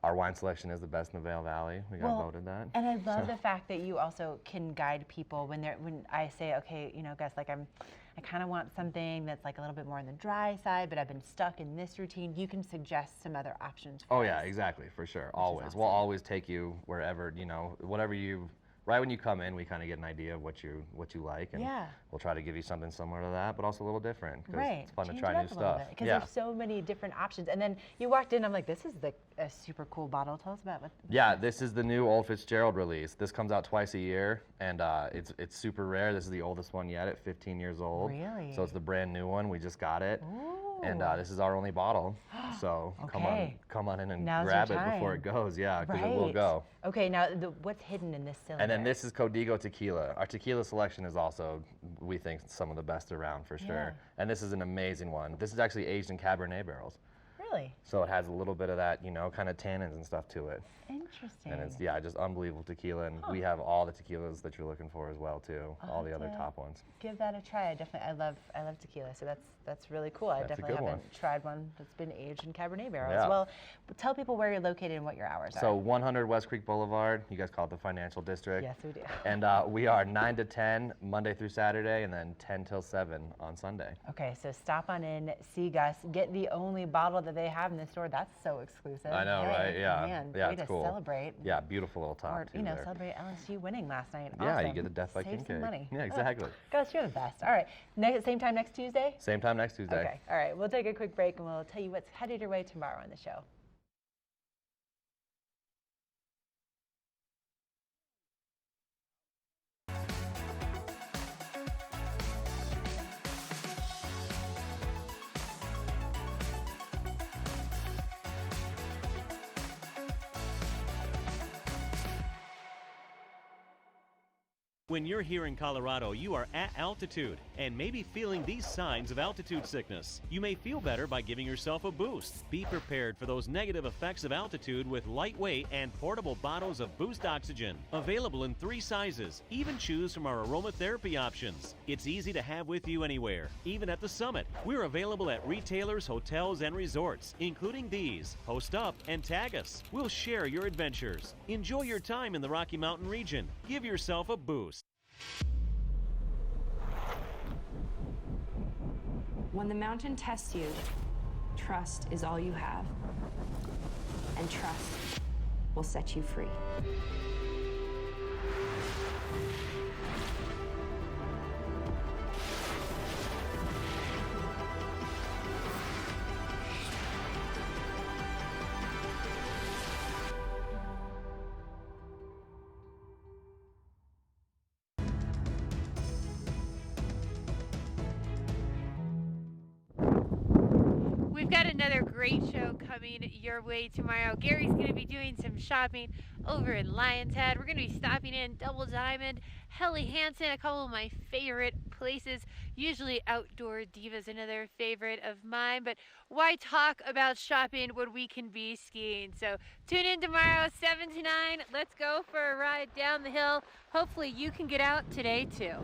our wine selection is the best in the Vail Valley. We got voted that. And I love the fact that you also can guide people when I say, okay, Gus, like I kind of want something that's like a little bit more on the dry side, but I've been stuck in this routine. You can suggest some other options for us. Yeah, exactly, for sure. Always. Awesome. We'll always take you wherever, whatever you. Right when you come in, we kind of get an idea of what you like, and we'll try to give you something similar to that, but also a little different. Right. It's fun Change to try new stuff. Because there's so many different options. And then you walked in, I'm like, this is a super cool bottle. Tell us about what. Yeah, this is the new Old Fitzgerald release. This comes out twice a year, and it's super rare. This is the oldest one yet at 15 years old. Really? So it's the brand new one. We just got it. Ooh. And this is our only bottle. So come on in and grab it before it goes. Yeah, because it will go. Okay, now what's hidden in this cylinder? And then this is Código Tequila. Our tequila selection is also, we think, some of the best around for sure. And this is an amazing one. This is actually aged in Cabernet barrels. Really? So it has a little bit of that, kind of tannins and stuff to it. Interesting. And it's, just unbelievable tequila. And we have all the tequilas that you're looking for as well, too. All the other top ones. Give that a try. I love tequila, so that's really cool. I definitely haven't tried one that's been aged in Cabernet barrels. Yeah. Well, tell people where you're located and what your hours are. So 100 West Creek Boulevard. You guys call it the Financial District. Yes, we do. And we are 9 to 10 Monday through Saturday, and then 10 till 7 on Sunday. Okay, so stop on in, see Gus, get the only bottle that they have in the store. That's so exclusive. I know, right? Yeah. Man, yeah, way it's to cool. Celebrate. Yeah, beautiful little top. Or, there. Celebrate LSU winning last night. Yeah, awesome. you get the Death by King Save some cake. money. Yeah, exactly. Gus, you're the best. All right, same time next Tuesday? Same time next Tuesday. Okay, all right. We'll take a quick break and we'll tell you what's headed your way tomorrow on the show. When you're here in Colorado, you are at altitude and may be feeling these signs of altitude sickness. You may feel better by giving yourself a boost. Be prepared for those negative effects of altitude with lightweight and portable bottles of Boost Oxygen. Available in 3 sizes. Even choose from our aromatherapy options. It's easy to have with you anywhere, even at the summit. We're available at retailers, hotels, and resorts, including these. Post up and tag us. We'll share your adventures. Enjoy your time in the Rocky Mountain region. Give yourself a boost. When the mountain tests you, trust is all you have. And trust will set you free. We've got another great show coming your way tomorrow. Gary's going to be doing some shopping over in Lion's Head. We're going to be stopping in Double Diamond, Helly Hansen, a couple of my favorite places. Usually Outdoor Diva's another favorite of mine, but why talk about shopping when we can be skiing? So tune in tomorrow, 7 to 9. Let's go for a ride down the hill. Hopefully you can get out today too.